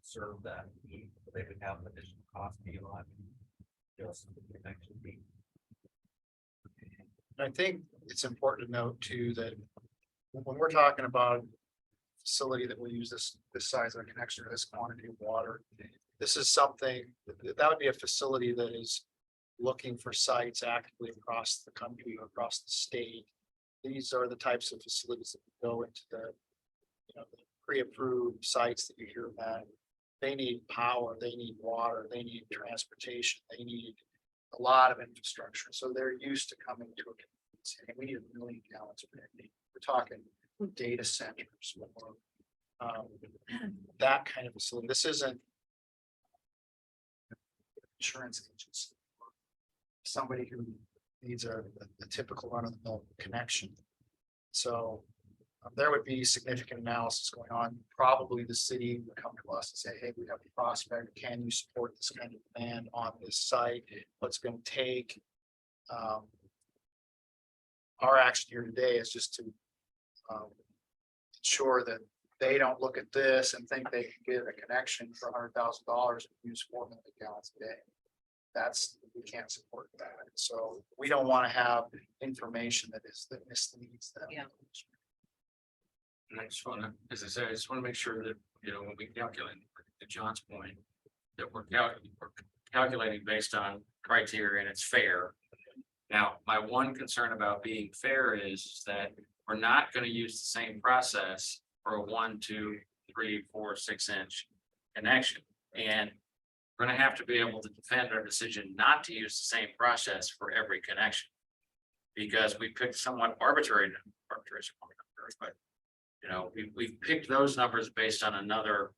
serve that need, they would have an additional cost beyond just the connection fee. I think it's important to note too, that when we're talking about a facility that will use this size of a connection or this quantity of water, this is something that would be a facility that is looking for sites actively across the country, across the state. These are the types of facilities that go into the, you know, the pre-approved sites that you hear about. They need power, they need water, they need transportation, they need a lot of infrastructure. So they're used to coming to a community saying, we need 1 million gallons per day. We're talking data centers. Or, that kind of facility. This isn't insurance agency. Somebody who needs a typical run of the mill connection. So there would be significant analysis going on. Probably the city would come to us and say, hey, we have a prospect. Can you support this kind of demand on this site? What's going to take? Our action here today is just to ensure that they don't look at this and think they can get a connection for $100,000 and use 4 million gallons a day. We can't support that. So we don't want to have information that misleads them. Yeah. And I just wanna, as I said, I just wanna make sure that, when we calculate, to John's point, that we're calculating based on criteria and it's fair. Now, my one concern about being fair is that we're not gonna use the same process for a 1, 2, 3, 4, 6 inch connection. And we're gonna have to be able to defend our decision not to use the same process for every connection. Because we picked somewhat arbitrary numbers, but we've picked those numbers based on another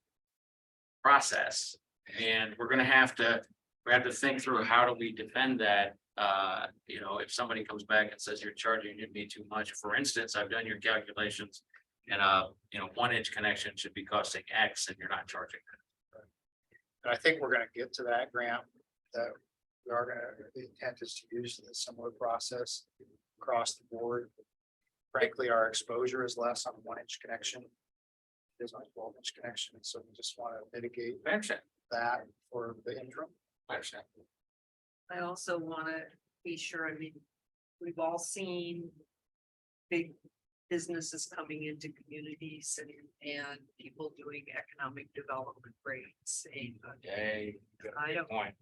process. And we're gonna have to think through how do we defend that. If somebody comes back and says you're charging me too much, for instance, I've done your calculations. And 1 inch connection should be costing X and you're not charging that. And I think we're gonna get to that, Grant, that the intent is to use a similar process across the board. Frankly, our exposure is less on a 1 inch connection. It is on a 12 inch connection, so we just want to mitigate I understand. that for the interim. I understand. I also want to be sure, we've all seen big businesses coming into communities and people doing economic development rates. And Yay. I don't Point.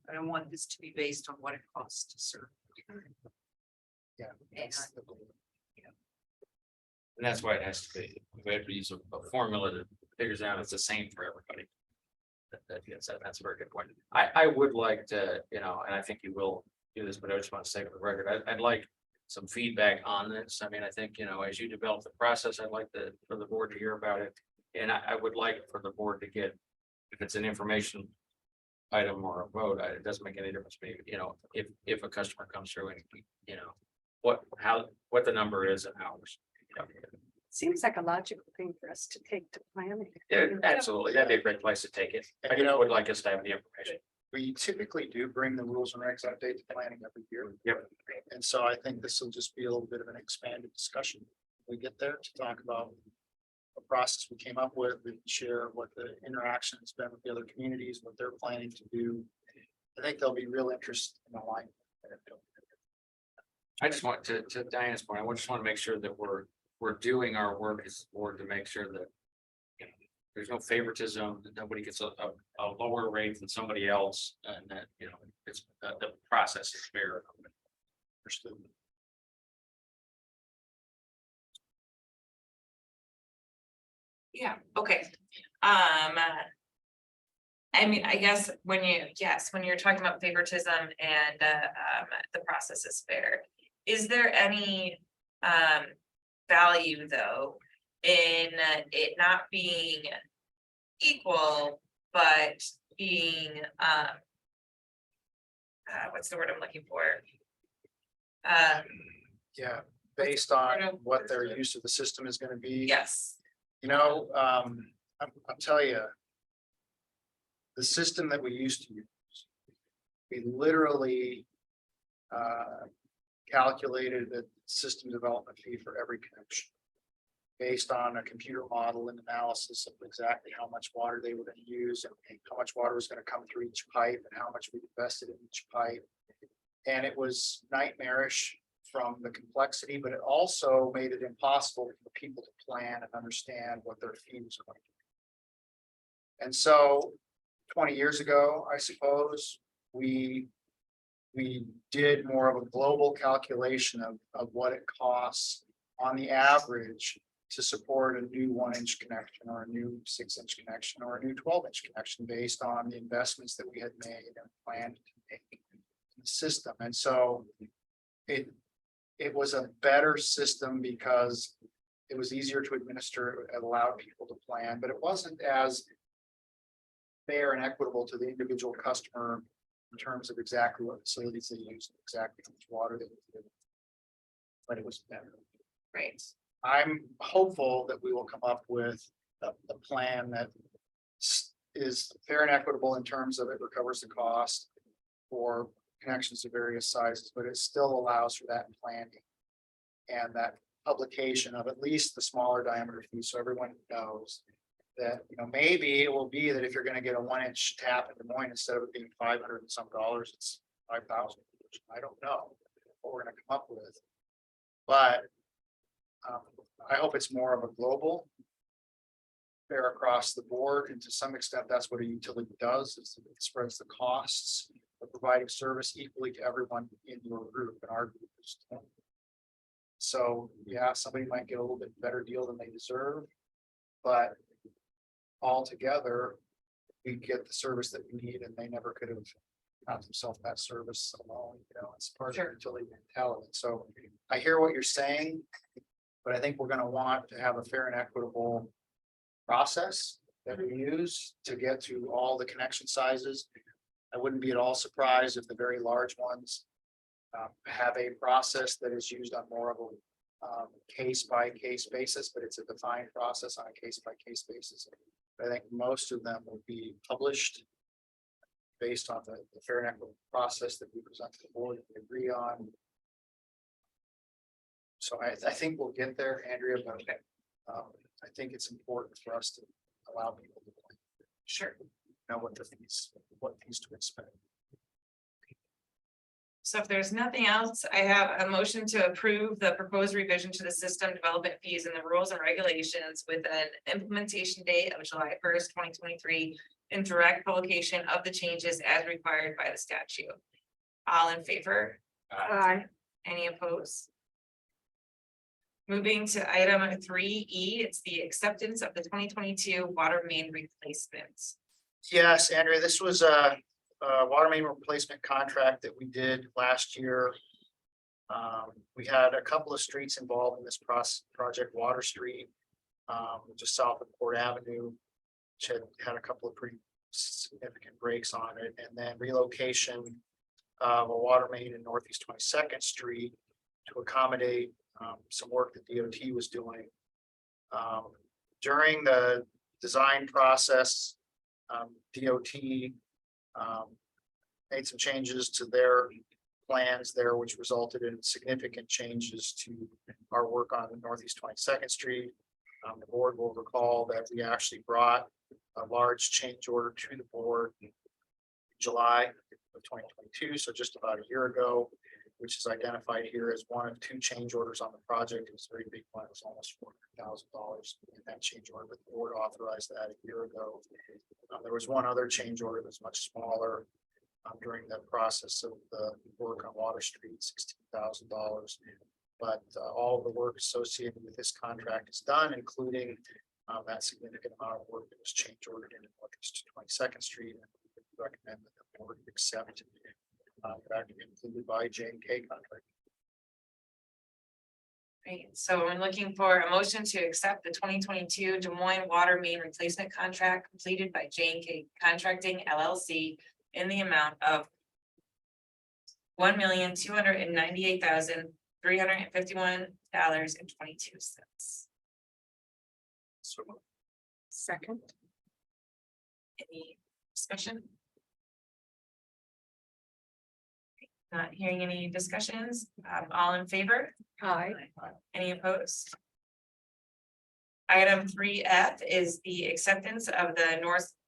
I don't want this to be based on what it costs to serve. Yeah. that's the goal. And that's why it has to be, we have to use a formula that figures out it's the same for everybody. That's a very good point. I would like to, and I think you will do this, but I just want to say for the record, I'd like some feedback on this. I think, as you develop the process, I'd like for the board to hear about it. And I would like for the board to get, if it's an information item or a vote, it doesn't make any difference to me, if a customer comes through and, what the number is and hours. Seems like a logical thing for us to take to planning. Yeah, absolutely. That'd be a great place to take it. I would like us to have the information. We typically do bring the rules and regs update to planning every year. Yep. And so I think this will just be a little bit of an expanded discussion. We get there to talk about the process we came up with, we can share what the interaction has been with the other communities, what they're planning to do. I think there'll be real interest in the line. I just want to Diana's point, I just want to make sure that we're doing our work as a board to make sure that there's no favoritism, that nobody gets a lower rate than somebody else, and that, it's the process is fair. Understood. Yeah, okay. I guess when you're talking about favoritism and the process is fair, is there any value though in it not being equal, but being what's the word I'm looking for? Yeah, based on what their use of the system is gonna be. Yes. I'll tell you. The system that we used to use. We literally. Calculated the system development fee for every connection. Based on a computer model and analysis of exactly how much water they were gonna use and how much water was gonna come through each pipe and how much we invested in each pipe. And it was nightmarish from the complexity, but it also made it impossible for people to plan and understand what their fee was going to be. And so 20 years ago, I suppose, we did more of a global calculation of what it costs on the average to support a new 1 inch connection or a new 6 inch connection or a new 12 inch connection based on the investments that we had made and planned to make in the system. And so it was a better system because it was easier to administer, it allowed people to plan, but it wasn't as fair and equitable to the individual customer in terms of exactly what facilities they use, exactly how much water they use. But it was better. Right. I'm hopeful that we will come up with a plan that is fair and equitable in terms of it recovers the cost for connections of various sizes, but it still allows for that planning and that publication of at least the smaller diameter fees, so everyone knows that, maybe it will be that if you're gonna get a 1-inch tap in Des Moines, instead of it being $500 and some, it's 5,000. I don't know what we're gonna come up with. But I hope it's more of a global fair across the board, and to some extent, that's what a utility does, is it spreads the costs of providing service equally to everyone in your group, and our group is 20. So, yeah, somebody might get a little bit better deal than they deserve, but altogether, we get the service that we need, and they never could have got themselves that service alone, it's part of the Sure. utility mentality. So I hear what you're saying, but I think we're gonna want to have a fair and equitable process that we use to get to all the connection sizes. I wouldn't be at all surprised if the very large ones have a process that is used on more of a case by case basis, but it's a defined process on a case by case basis. I think most of them will be published based on the fair and equitable process that we present to the board, that we agree on. So I think we'll get there, Andrea, but I think it's important for us to allow people to Sure. know what fees to expect. So if there's nothing else, I have a motion to approve the proposed revision to the system development fees and the rules and regulations with an implementation date of July 1st, 2023, and direct publication of the changes as required by the statute. All in favor? Aye. Any opposed? Moving to item 3E, it's the acceptance of the 2022 water main replacements. Yes, Andrea, this was a water main replacement contract that we did last year. We had a couple of streets involved in this project, Water Street, just south of Port Avenue, which had a couple of pretty significant breaks on it, and then relocation of a water main in Northeast 22nd Street to accommodate some work that DOT was doing. During the design process, DOT made some changes to their plans there, which resulted in significant changes to our work on Northeast 22nd Street. The board will recall that we actually brought a large change order to the board in July of 2022, so just about a year ago, which is identified here as one of two change orders on the project. It was a very big one. It was almost $400,000 in that change order, but the board authorized that a year ago. There was one other change order that's much smaller during the process of the work on Water Street, $16,000. But all the work associated with this contract is done, including that significant amount of work that was change ordered in Northeast 22nd Street. And we recommend that the board accept contract included by J&K contract. Great, so I'm looking for a motion to accept the 2022 Des Moines water main replacement contract completed by J&K Contracting LLC in the amount of $1,298,351.22. So Second. Any discussion? Not hearing any discussions, all in favor? Aye. Any opposed? Item 3F is the acceptance of the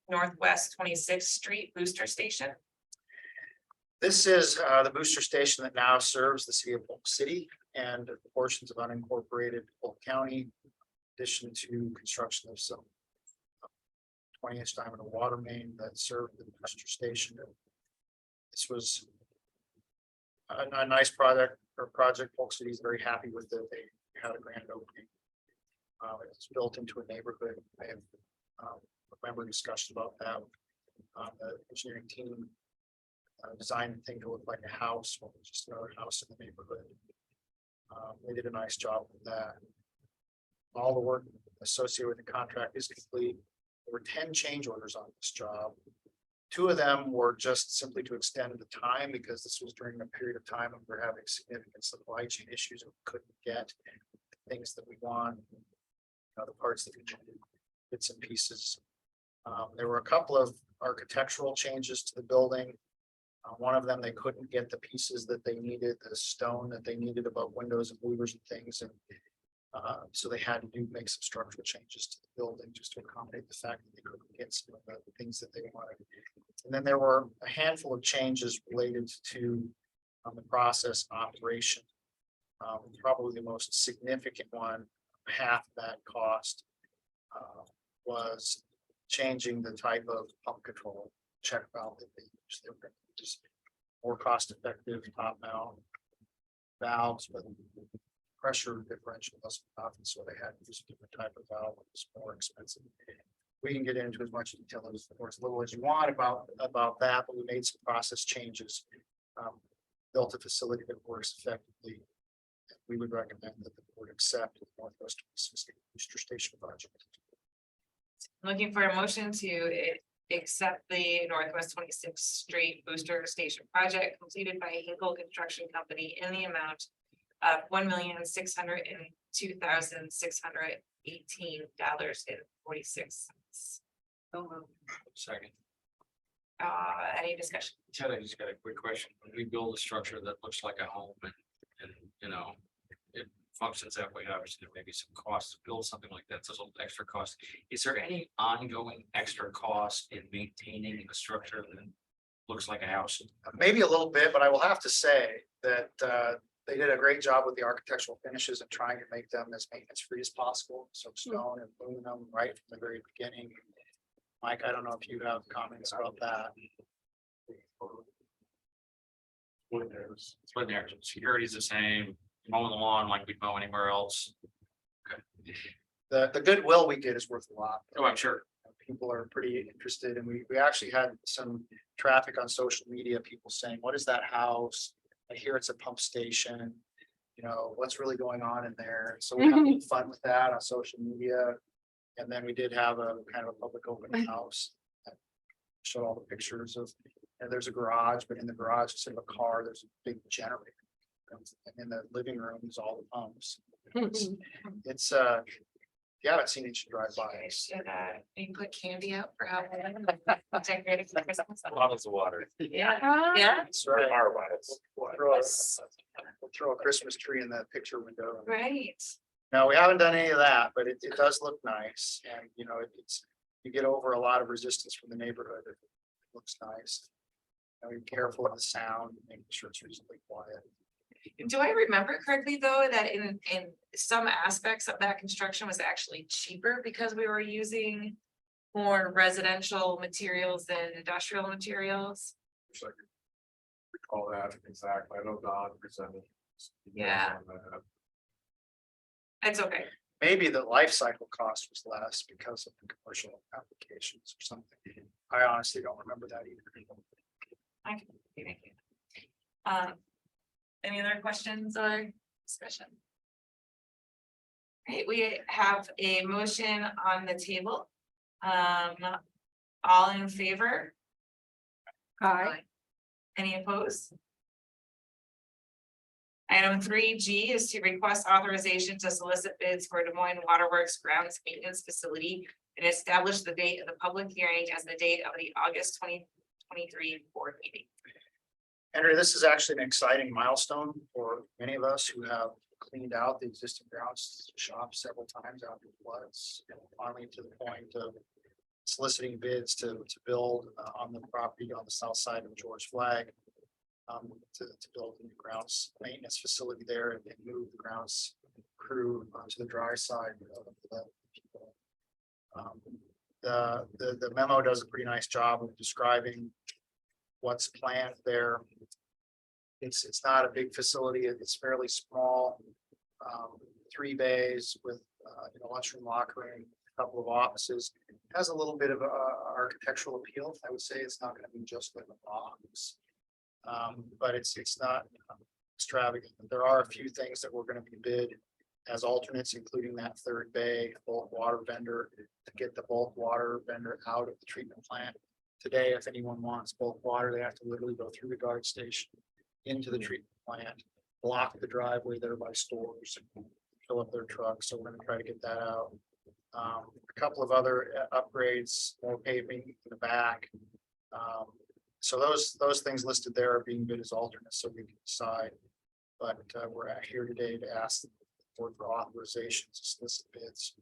Northwest 26th Street Booster Station. this is the booster station that now serves the city of Polk City and portions of unincorporated Polk County. In addition to construction of some 20-inch diameter water main that served the booster station. This was a nice project. Polk City is very happy with it. They had a grand opening. It's built into a neighborhood. I have remember discussion about that. The engineering team designed the thing to look like a house, well, just another house in the neighborhood. They did a nice job with that. All the work associated with the contract is complete. There were 10 change orders on this job. 2 of them were just simply to extend the time because this was during a period of time when we were having significant supply chain issues and we couldn't get things that we want. The parts that we needed, bits and pieces. There were a couple of architectural changes to the building. One of them, they couldn't get the pieces that they needed, the stone that they needed above windows and louvers and things, and so they had to make some structural changes to the building just to accommodate the fact that they couldn't get some of the things that they wanted. And then there were a handful of changes related to the process operation. Probably the most significant one, half that cost, was changing the type of pump control check valve that they use. They were going to use more cost effective top mount valves, but pressure differential wasn't enough, and so they had to use a different type of valve. It was more expensive. We can get into as much detail as, or as little as you want about that, but we made some process changes. Built a facility that works effectively. We would recommend that the board accept the Northwest Booster Station project. Looking for a motion to accept the Northwest 26th Street Booster Station project completed by Hinkle Construction Company in the amount of $1,602,618.46. Second. Any discussion? Ted, I just got a quick question. When we build a structure that looks like a home and it functions that way, obviously there may be some cost to build something like that. So there's a little extra cost. Is there any ongoing extra cost in maintaining a structure that looks like a house? Maybe a little bit, but I will have to say that they did a great job with the architectural finishes and trying to make them as maintenance free as possible. So stone and aluminum right from the very beginning. Mike, I don't know if you have comments about that. It's been there. Security is the same. Mowing the lawn like we'd mow anywhere else. The goodwill we get is worth a lot. Oh, I'm sure. People are pretty interested, and we actually had some traffic on social media, people saying, what is that house? I hear it's a pump station. What's really going on in there? So we had a little fun with that on social media. And then we did have a kind of a public open house. That showed all the pictures of, and there's a garage, but in the garage, instead of a car, there's a big generator. And in the living room is all the pumps. It's you haven't seen it, you should drive by. Should you put candy out for Halloween? Decorating for Christmas? Bottles of water. Yeah. Yeah, That's right. Our wives. We'll throw a Christmas tree in the picture window. right. No, we haven't done any of that, but it does look nice, and it's, you get over a lot of resistance from the neighborhood. It looks nice. Be careful of the sound, making sure it's reasonably quiet. Do I remember correctly, though, that in some aspects of that construction was actually cheaper because we were using more residential materials than industrial materials? Recall that exactly. I know Don presented. Yeah. It's okay. Maybe the life cycle cost was less because of the commercial applications or something. I honestly don't remember that either. I can, thank you. Any other questions or discussion? Okay, we have a motion on the table. All in favor? Aye. Any opposed? Item 3G is to request authorization to solicit bids for Des Moines Waterworks Grounds Maintenance Facility and establish the date of the public hearing as the date of the August 2023 board meeting. Henry, this is actually an exciting milestone for many of us who have cleaned out the existing grounds shop several times after floods. And finally to the point of soliciting bids to build on the property on the south side of George Flag. To build a new grounds maintenance facility there and move the grounds crew onto the dry side of the people. The memo does a pretty nice job of describing what's planned there. It's not a big facility, it's fairly small. 3 bays with lunchroom, locker room, a couple of offices. It has a little bit of architectural appeal. I would say it's not going to be just like a box. But it's not extravagant. There are a few things that we're gonna be bid as alternates, including that third bay bulk water vendor to get the bulk water vendor out of the treatment plant. Today, if anyone wants bulk water, they have to literally go through the guard station into the treatment plant, block the driveway there by stores, fill up their trucks. So we're gonna try to get that out. A couple of other upgrades, more paving in the back. So those things listed there are being bid as alternates, so we can decide. But we're here today to ask the board for authorization to solicit bids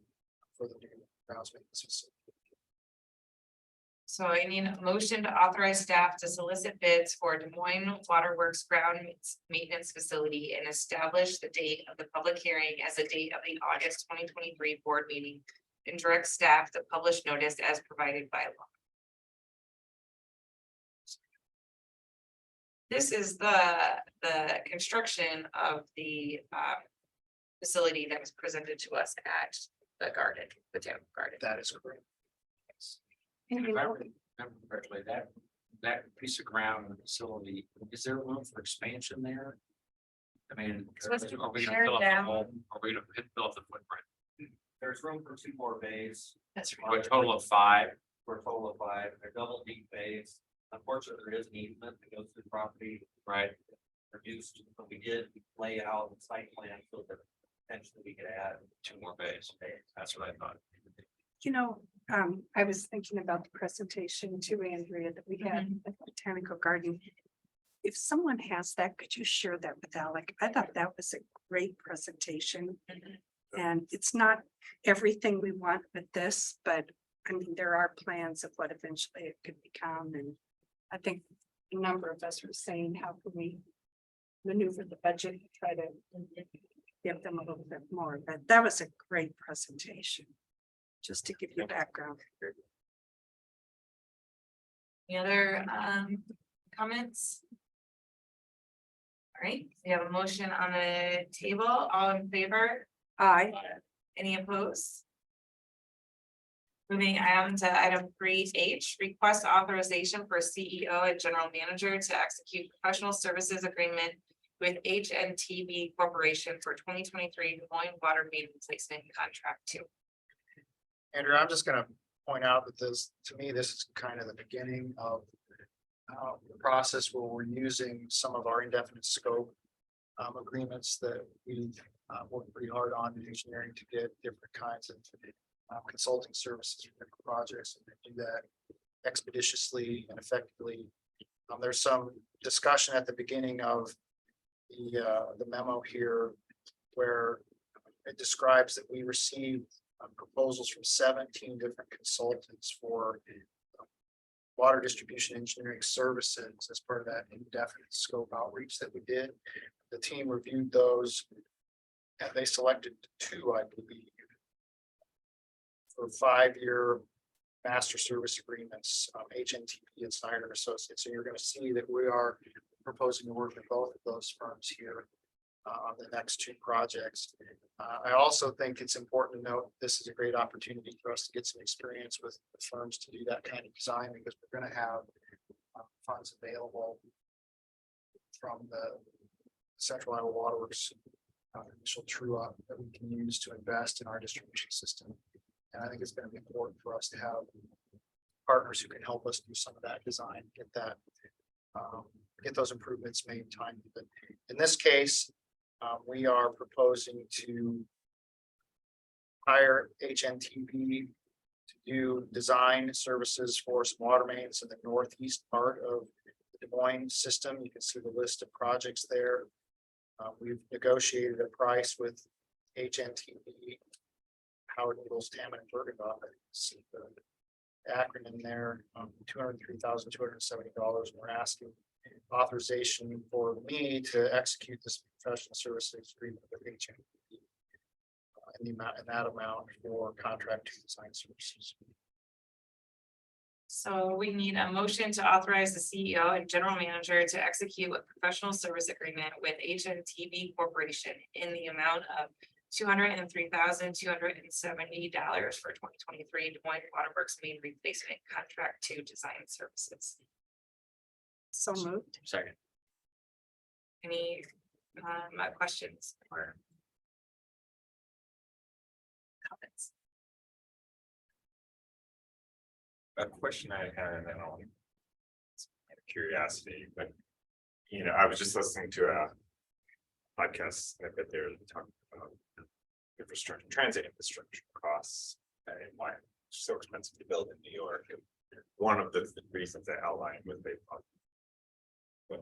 for the new grounds maintenance facility. So I need a motion to authorize staff to solicit bids for Des Moines Waterworks ground maintenance facility and establish the date of the public hearing as the date of the August 2023 board meeting. And direct staff to publish notice as provided by law. This is the construction of the facility that was presented to us at the garden, the town garden. That is correct. And you If I know, remember correctly, that piece of ground and facility, is there room for expansion there? I mean, So it's are we tear gonna fill up down. the whole, are we gonna fill up the footprint? There's room for 2 more bays, That's For a total of 5, for a total of 5, they're double deep bays. Unfortunately, there is an easement that goes through the property, right? reduced, but we did lay out the site plan so that potentially we could add 2 more bays. That's what I thought. you know, I was thinking about the presentation to Andrea that we had at the Botanical Garden. If someone has that, could you share that with Alec? I thought that was a great presentation. And it's not everything we want with this, but I mean, there are plans of what eventually it could become, and I think a number of us were saying, how can we maneuver the budget, to try to give them a little bit more, but that was a great presentation. Just to give you background. Any other comments? All right, we have a motion on the table, all in favor? Any opposed? Moving on to item 3H, request authorization for CEO and general manager to execute professional services agreement with HNTB Corporation for 2023 Des Moines Water Main Replacement Contract 2. Andrew, I'm just gonna point out that this, to me, this is kind of the beginning of the process where we're using some of our indefinite scope agreements that we worked pretty hard on in engineering to get different kinds of consulting services for different projects, and do that expeditiously and effectively. There's some discussion at the beginning of the memo here where it describes that we received proposals from 17 different consultants for water distribution engineering services as part of that indefinite scope outreach that we did. The team reviewed those and they selected 2, I believe, for 5-year master service agreements, HNTP and Snyder Associates. So you're going to see that we are proposing to work with both of those firms here on the next 2 projects. I also think it's important to note this is a great opportunity for us to get some experience with the firms to do that kind of design, because we're going to have funds available from the Central Iowa Waterworks initial true up that we can use to invest in our distribution system. And I think it's going to be important for us to have partners who can help us do some of that design, get that, get those improvements made in time. But in this case, we are proposing to hire HNTB to do design services for some water mains in the northeast part of the Des Moines system. You can see the list of projects there. We've negotiated a price with HNTB, Howard Needles, Tammany, and Bergenbach. See the acronym there, $203,270. We're asking authorization for me to execute this professional services agreement with HNTB in that amount for contract 2 design services. So we need a motion to authorize the CEO and general manager to execute a professional service agreement with HNTB Corporation in the amount of $203,270 for 2023 Des Moines Waterworks Main Replacement Contract 2 Design Services. So moved. Second. Any questions or comments? A question I had, and then I'll. It's out of curiosity, but, I was just listening to a podcast, I bet they're talking about infrastructure, transit infrastructure costs, and why it's so expensive to build in New York. And one of the reasons they outlined was they thought,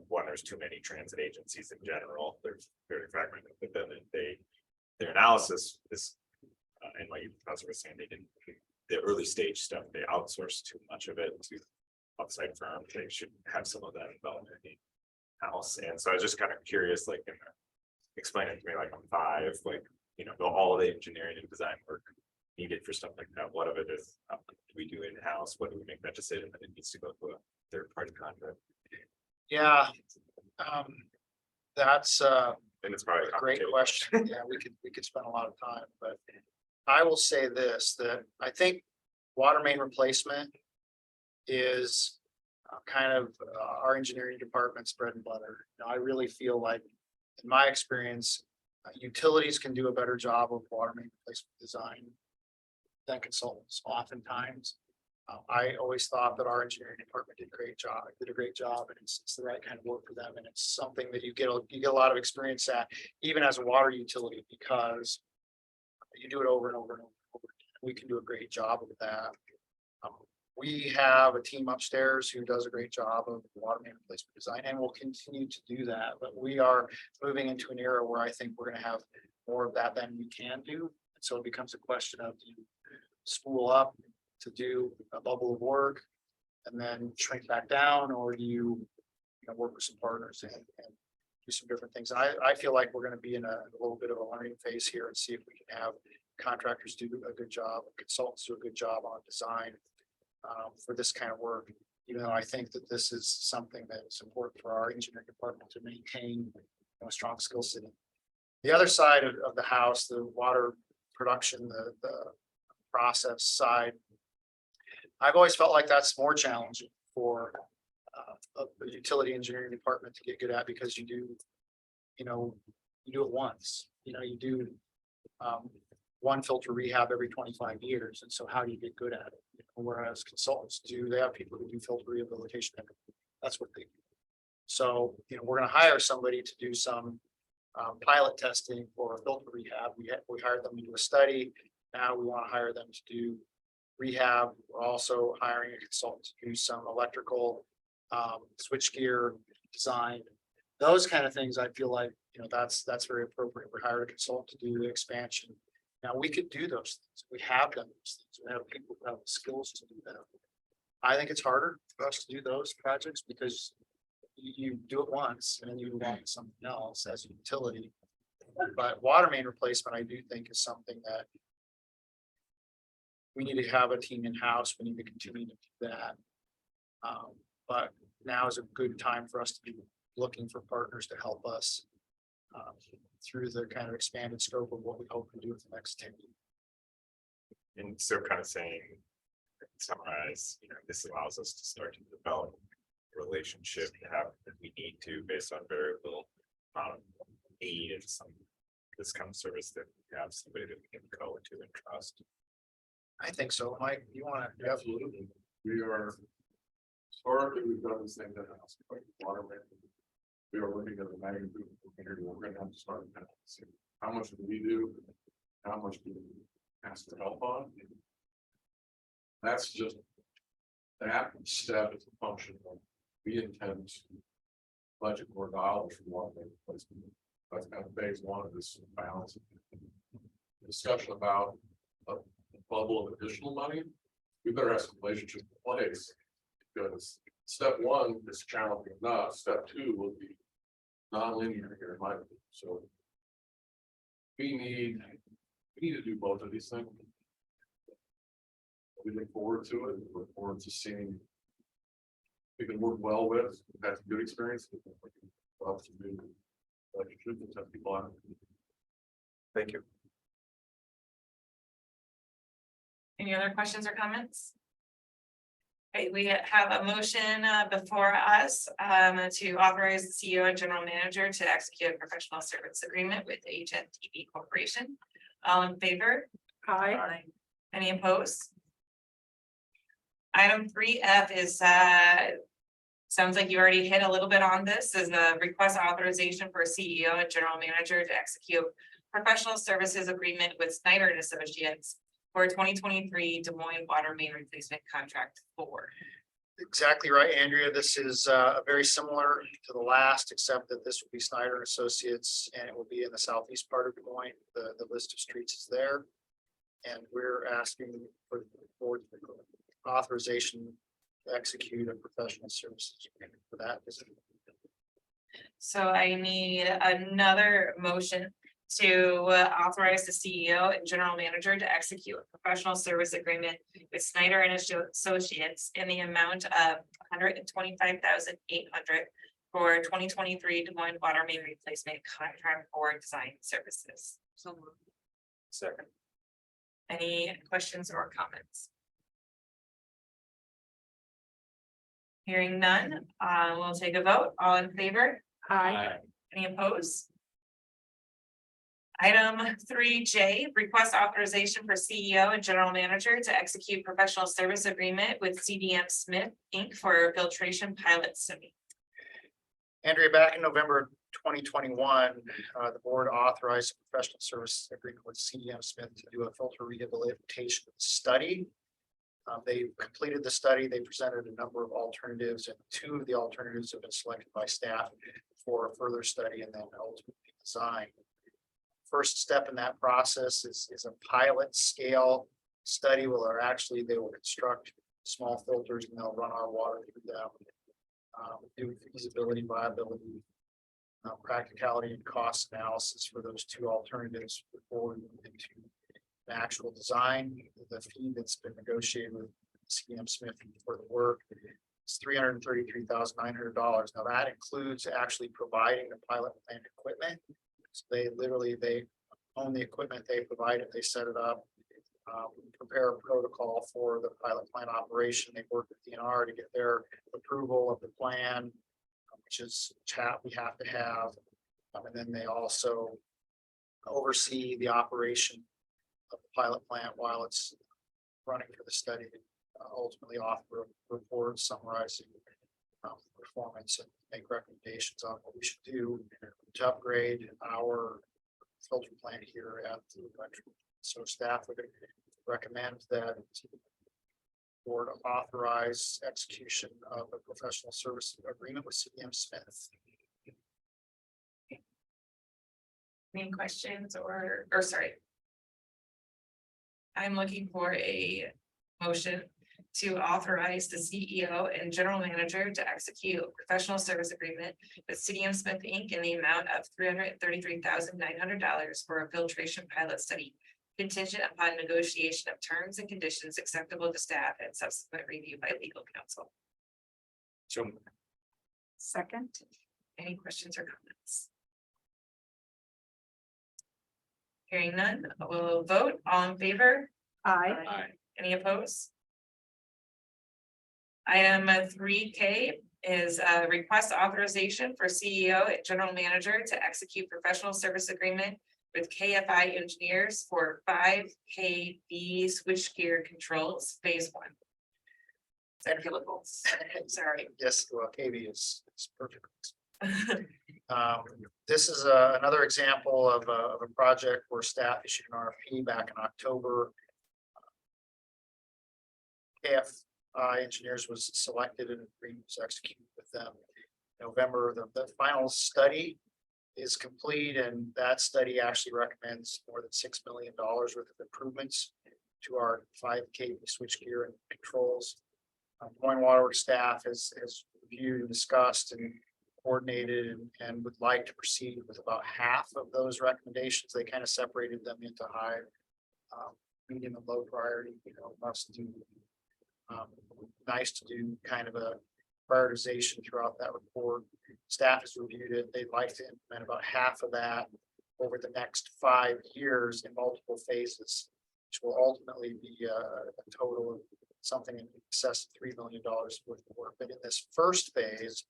one, there's too many transit agencies in general, there's very fragmented, but then their analysis is, and like you was saying, they didn't, the early stage stuff, they outsourced too much of it to outside firms. They should have some of that development in-house. And so I was just kind of curious, like, explain it to me like I'm 5, like, all of the engineering and design work needed for stuff like that. What of it is, do we do in-house? What do we make that decision that it needs to go to a third party contract? Yeah. That's And it's probably a great question. Yeah, we could spend a lot of time, but I will say this, that I think water main replacement is kind of our engineering department's bread and butter. I really feel like, in my experience, utilities can do a better job of water main replacement design than consultants oftentimes. I always thought that our engineering department did a great job, and it's the right kind of work for them, and it's something that you get a lot of experience at, even as a water utility, because you do it over and over and over. We can do a great job of that. We have a team upstairs who does a great job of water main replacement design, and will continue to do that. But we are moving into an era where I think we're going to have more of that than we can do. So it becomes a question of, do you spool up to do a bubble of work and then shrink back down, or do you work with some partners and do some different things? And I feel like we're going to be in a little bit of a learning phase here and see if we can have contractors do a good job, consultants do a good job on design for this kind of work. Even though I think that this is something that is important for our engineering department to maintain a strong skill set. The other side of the house, the water production, the process side, I've always felt like that's more challenging for the utility engineering department to get good at, because you do it once, you do one filter rehab every 25 years. And so how do you get good at it? Whereas consultants they have people who do filter rehabilitation. That's what they do. So, we're going to hire somebody to do some pilot testing for filter rehab. We hired them to do a study. Now we want to hire them to do rehab. We're also hiring a consultant to do some electrical switchgear design. Those kind of things, I feel like, that's very appropriate. We hired a consultant to do the expansion. Now, we could do those things. We have done those things. We have people who have the skills to do that. I think it's harder for us to do those projects because you do it once and then you want something else as a utility. But water main replacement, I do think, is something that we need to have a team in-house. We need to continue to do that. But now is a good time for us to be looking for partners to help us through the kind of expanded scope of what we hope to do with the next 10 years. And so kind of saying, summarize, this allows us to start to develop a relationship to have that we need to based on variable need and this kind of service that we have somebody that we can go to and trust. I think so. Mike, you want to? Absolutely. We are, historically, we've done the same thing. Like water main. We are looking at the magnitude of the community. We're going to have to start see how much do we do, how much do we ask for help on. That's just that step is a function of we intend to budget more dollars for water main replacement. That's kind of phase one of this balance. Discussion about a bubble of additional money. We better have some relationship in place, because step one is challenging enough. Step two will be non-linear here in my opinion. So we need to do both of these things. We look forward to it. We look forward to seeing we can work well with. We've had some good experience. Well, to do like you should have people on. Thank you. Any other questions or comments? Okay, we have a motion before us to authorize the CEO and general manager to execute a professional service agreement with HNTV Corporation. All in favor? Aye. Any opposed? Item 3F is sounds like you already hit a little bit on this, is a request authorization for a CEO and general manager to execute professional services agreement with Snyder and Associates for 2023 Des Moines Water Main Replacement Contract 4. Exactly right, Andrea. This is very similar to the last, except that this will be Snyder and Associates, and it will be in the southeast part of Des Moines. The list of streets is there. And we're asking for the board authorization to execute a professional services agreement for that. So I need another motion to authorize the CEO and general manager to execute a professional service agreement with Snyder and Associates in the amount of $125,800 for 2023 Des Moines Water Main Replacement Contract for Design Services. So moved. Second. Any questions or comments? Hearing none, we'll take a vote. All in favor? Aye. Any opposed? Item 3J, request authorization for CEO and general manager to execute professional service agreement with CDM Smith Inc. for filtration pilot study. Andrea, back in November 2021, the board authorized a professional service agreement with CDM Smith to do a filter rehabilitation study. They completed the study. They presented a number of alternatives, and 2 of the alternatives have been selected by staff for further study and then ultimately design. First step in that process is a pilot scale study where they will construct small filters and they'll run our water through them. Do feasibility, viability, practicality and cost analysis for those 2 alternatives before we move into an actual design. The fee that's been negotiated with CM Smith for the work is $333,900. Now that includes actually providing the pilot plant equipment. So they own the equipment, they provide it, they set it up. Prepare a protocol for the pilot plant operation. They work with DNR to get their approval of the plan, which we have to have. And then they also oversee the operation of the pilot plant while it's running for the study. Ultimately offer a report summarizing performance and make recommendations on what we should do to upgrade our filter plant here at the country. So staff would recommend that the board authorize execution of a professional service agreement with CDM Smith. Any questions or sorry. I'm looking for a motion to authorize the CEO and general manager to execute a professional service agreement with CDM Smith Inc. in the amount of $333,900 for a filtration pilot study, contingent upon negotiation of terms and conditions acceptable to staff and subsequent review by legal counsel. So Second. Any questions or comments? Hearing none, we'll vote. All in favor? Aye. aye. Any opposed? Item 3K is a request authorization for CEO and general manager to execute professional service agreement with KFI engineers for 5 kV switchgear controls phase 1. Syllables. Sorry. Yes, well, KB is perfect. This is another example of a project where staff issued an RFP back in October. KFI engineers was selected and agreement was executed with them. November, the final study is complete, and that study actually recommends more than $6 million worth of improvements to our 5 kV switchgear and controls. Moines Waterworks staff has reviewed and discussed and coordinated and would like to proceed with about half of those recommendations. They kind of separated them into high, medium and low priority, must do. Nice to do kind of a prioritization throughout that report. Staff has reviewed it. They'd like to implement about half of that over the next 5 years in multiple phases, which will ultimately be a total of something in excess of $3 million worth of work. But in this first phase,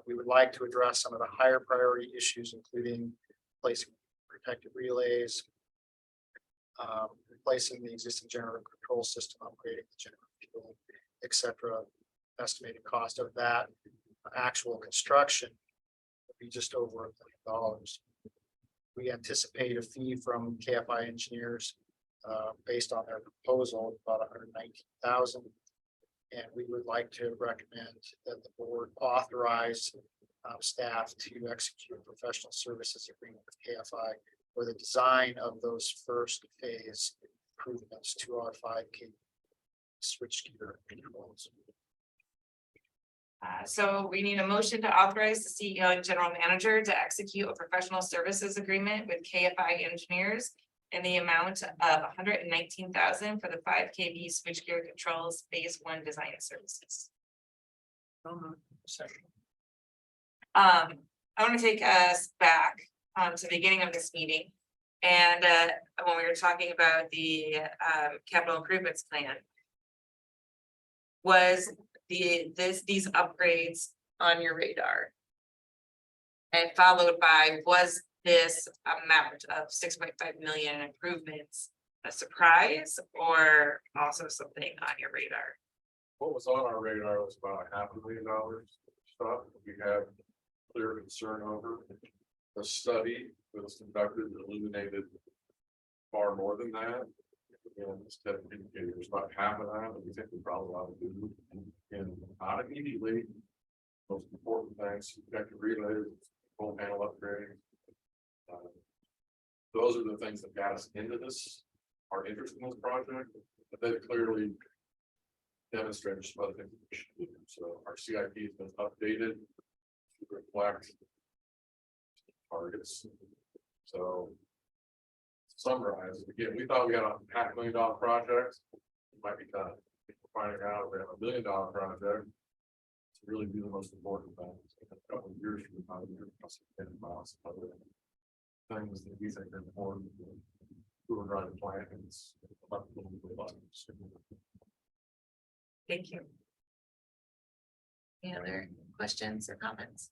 we would like to address some of the higher priority issues, including placing protective relays, replacing the existing generator control system, upgrading the generator fuel, et cetera. Estimated cost of that actual construction would be just over $1 million. We anticipate a fee from KFI engineers based on their proposal, about $119,000. And we would like to recommend that the board authorize staff to execute a professional services agreement with KFI for the design of those first phase improvements to our 5K switchgear controls. So we need a motion to authorize the CEO and general manager to execute a professional services agreement with KFI engineers in the amount of $119,000 for the 5 kV switchgear controls phase 1 design services. I want to take us back to the beginning of this meeting. And when we were talking about the capital improvements plan. Was these upgrades on your radar? And followed by, was this amount of 6.5 million improvements a surprise or also something on your radar? What was on our radar was about $500,000 stuff we had clear concern over. The study that was conducted illuminated far more than that. And instead of indicating there's about half of that, we think we probably ought to do. And not immediately. Most important things, protective relays, full panel upgrade. Those are the things that got us into this, our interest in this project, but they clearly demonstrated some other things we should do. So our CIP has been updated to reflect targets. So summarize, again, we thought we had a $500,000 project, it might be done. We're finding out we have $1 million project to really do the most important things. A couple of years from now, we're about some other things that we think are important to run the plans. Thank you. Any other questions or comments?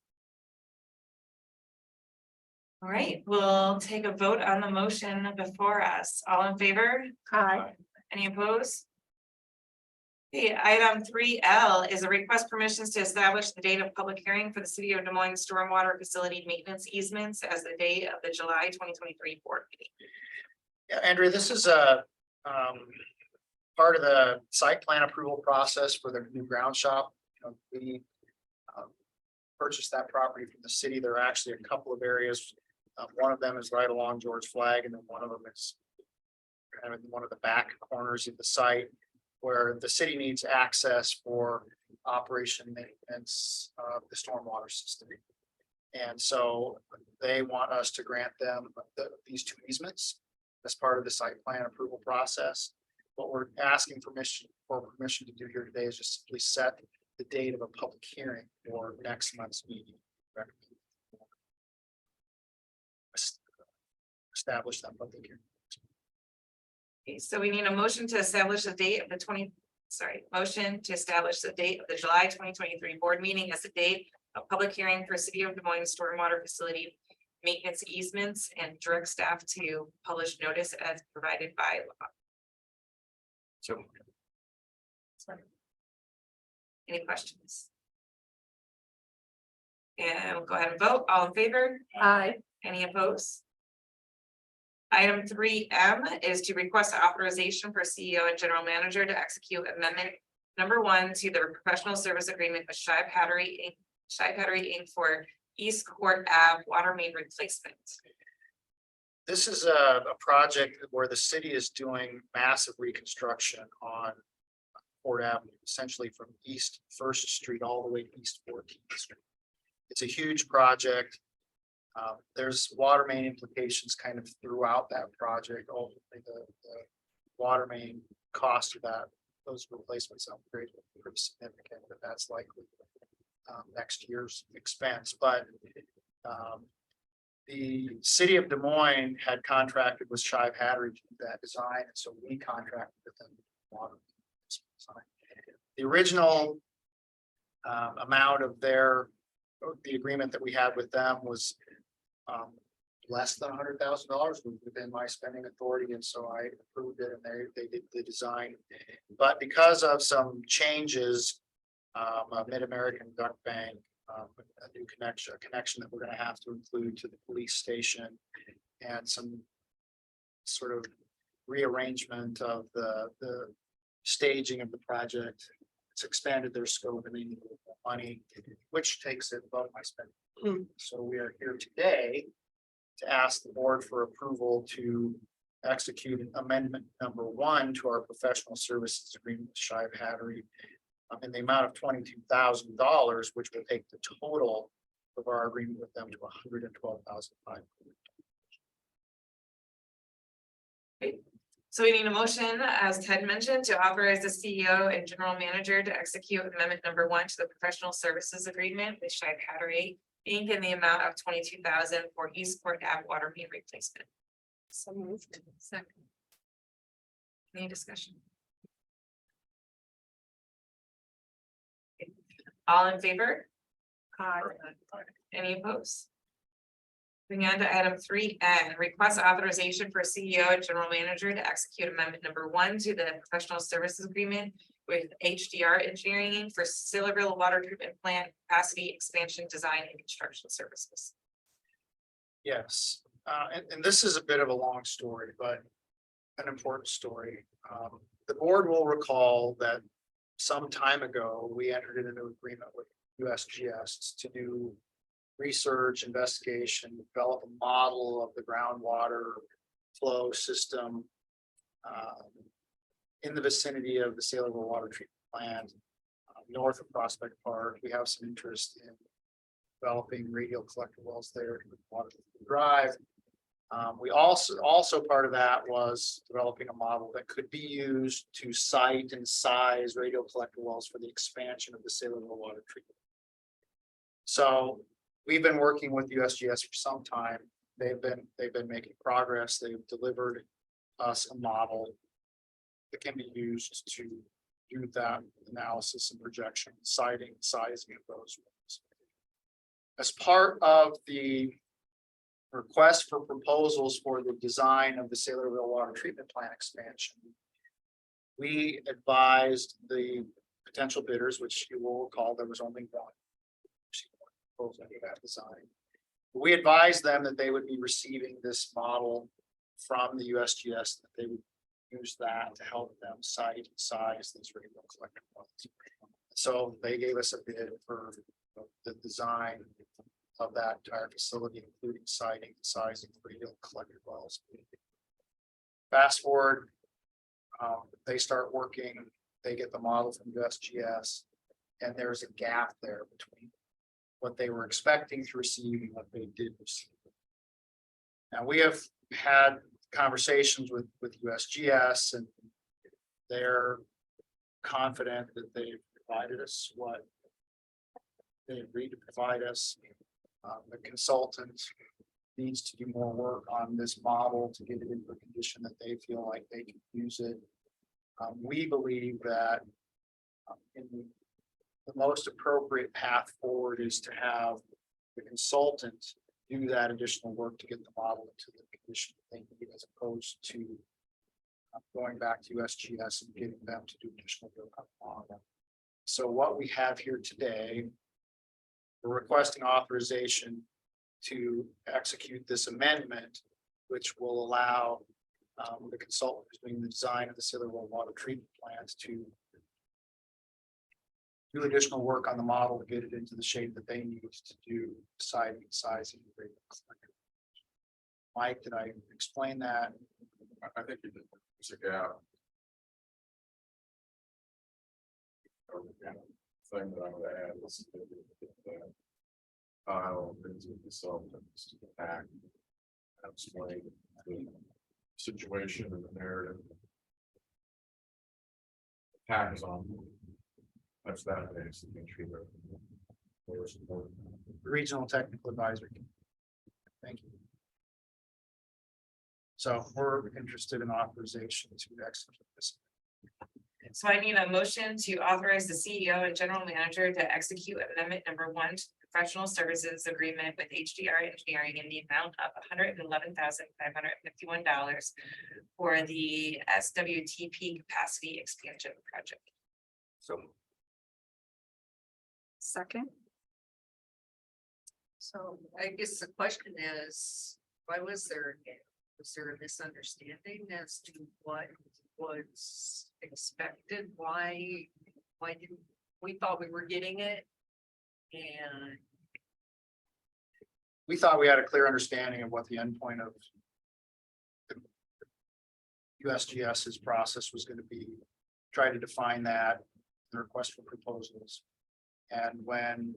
All right, we'll take a vote on the motion before us. All in favor? Aye. Any opposed? Okay, item 3L is a request permissions to establish the date of public hearing for the City of Des Moines stormwater facility maintenance easements as the date of the July 2023 board meeting. Yeah, Andrea, this is a part of the site plan approval process for the new ground shop. We purchased that property from the city. There are actually a couple of areas. One of them is right along George Flag, and then one of them is kind of in one of the back corners of the site where the city needs access for operation maintenance of the stormwater system. And so they want us to grant them these two easements as part of the site plan approval process. What we're asking permission to do here today is just simply set the date of a public hearing for next month's meeting. Establish that public hearing. Okay, so we need a motion to establish the date of the motion to establish the date of the July 2023 board meeting as the date of public hearing for City of Des Moines stormwater facility maintenance easements and direct staff to publish notice as provided by law. So Any questions? And we'll go ahead and vote. All in favor? Aye. Any opposed? Item 3M is to request authorization for CEO and general manager to execute amendment number 1 to the professional service agreement with Shive Hattery Inc. For East Court Ave water main replacement. This is a project where the city is doing massive reconstruction on Fort Avenue, essentially from East First Street all the way to East 14th Street. It's a huge project. There's water main implications kind of throughout that project. Ultimately, the water main cost of those replacements upgrades will be pretty significant, but that's likely next year's expense. But the city of Des Moines had contracted with Shive Hattery to do that design, and so we contracted with them. Water. The original amount of the agreement that we had with them was less than $100,000 within my spending authority, and so I approved it, and they did the design. But because of some changes, Mid-American Duck Bank, a new connection that we're gonna have to include to the police station, and some sort of rearrangement of the staging of the project. It's expanded their scope and they need more money, which takes it above my spending. So we are here today to ask the board for approval to execute amendment number 1 to our professional services agreement with Shive Hattery in the amount of $22,000, which will take the total of our agreement with them to $112,500. So we need a motion, as Ted mentioned, to authorize the CEO and general manager to execute amendment number 1 to the professional services agreement with Shive Hattery Inc. in the amount of $22,000 for Eastport Ave water main replacement. So moved. Second. Any discussion? All in favor? Any opposed? Moving on to item 3N, request authorization for CEO and general manager to execute amendment number 1 to the professional services agreement with HDR Engineering Inc. for Silverville Water Treatment Plant capacity expansion design and construction services. Yes, and this is a bit of a long story, but an important story. The board will recall that some time ago, we entered into an agreement with USGS to do research, investigation, develop a model of the groundwater flow system in the vicinity of the Sailorville Water Treatment Plant, north of Prospect Park. We have some interest in developing radial collector wells there to water the drive. We also part of that was developing a model that could be used to site and size radial collector wells for the expansion of the Sailorville Water Treatment. So we've been working with USGS for some time. They've been making progress. They've delivered us a model that can be used to do that analysis and projection, siting, sizing of those wells. As part of the request for proposals for the design of the Sailorville Water Treatment Plant expansion, we advised the potential bidders, which you will recall there was only one proposal for that design. We advised them that they would be receiving this model from the USGS, that they would use that to help them site and size these radial collector wells. So they gave us a bid for the design of that entire facility, including siting, sizing, radial collector wells. Fast forward, they start working, they get the model from USGS, and there's a gap there between what they were expecting to receive and what they did receive. Now, we have had conversations with USGS, and they're confident that they've provided us what they agreed to provide us. The consultant needs to do more work on this model to get it into a condition that they feel like they can use it. We believe that in the most appropriate path forward is to have the consultant do that additional work to get the model into the condition they need, as opposed to going back to USGS and getting them to do additional work on the model. So what we have here today, we're requesting authorization to execute this amendment, which will allow the consultant who's doing the design of the Sailorville Water Treatment Plant to do additional work on the model to get it into the shape that they need to do siting, sizing. Mike, did I explain that? I think you did. There's a gap. Thing that I would add is I don't think it's consultants to act and explain the situation and the narrative. Pack is on. That's that base to make sure that there's support. Regional Technical Advisory. Thank you. So we're interested in authorization to execute this. So I need a motion to authorize the CEO and general manager to execute amendment number 1 to the professional services agreement with HDR Engineering in the amount of $111,551 for the SWTP capacity expansion project. So Second, So I guess the question is, why was there a misunderstanding as to what was expected? Why didn't, we thought we were getting it? And We thought we had a clear understanding of what the endpoint of the USGS's process was going to be, try to define that, the request for proposals. And when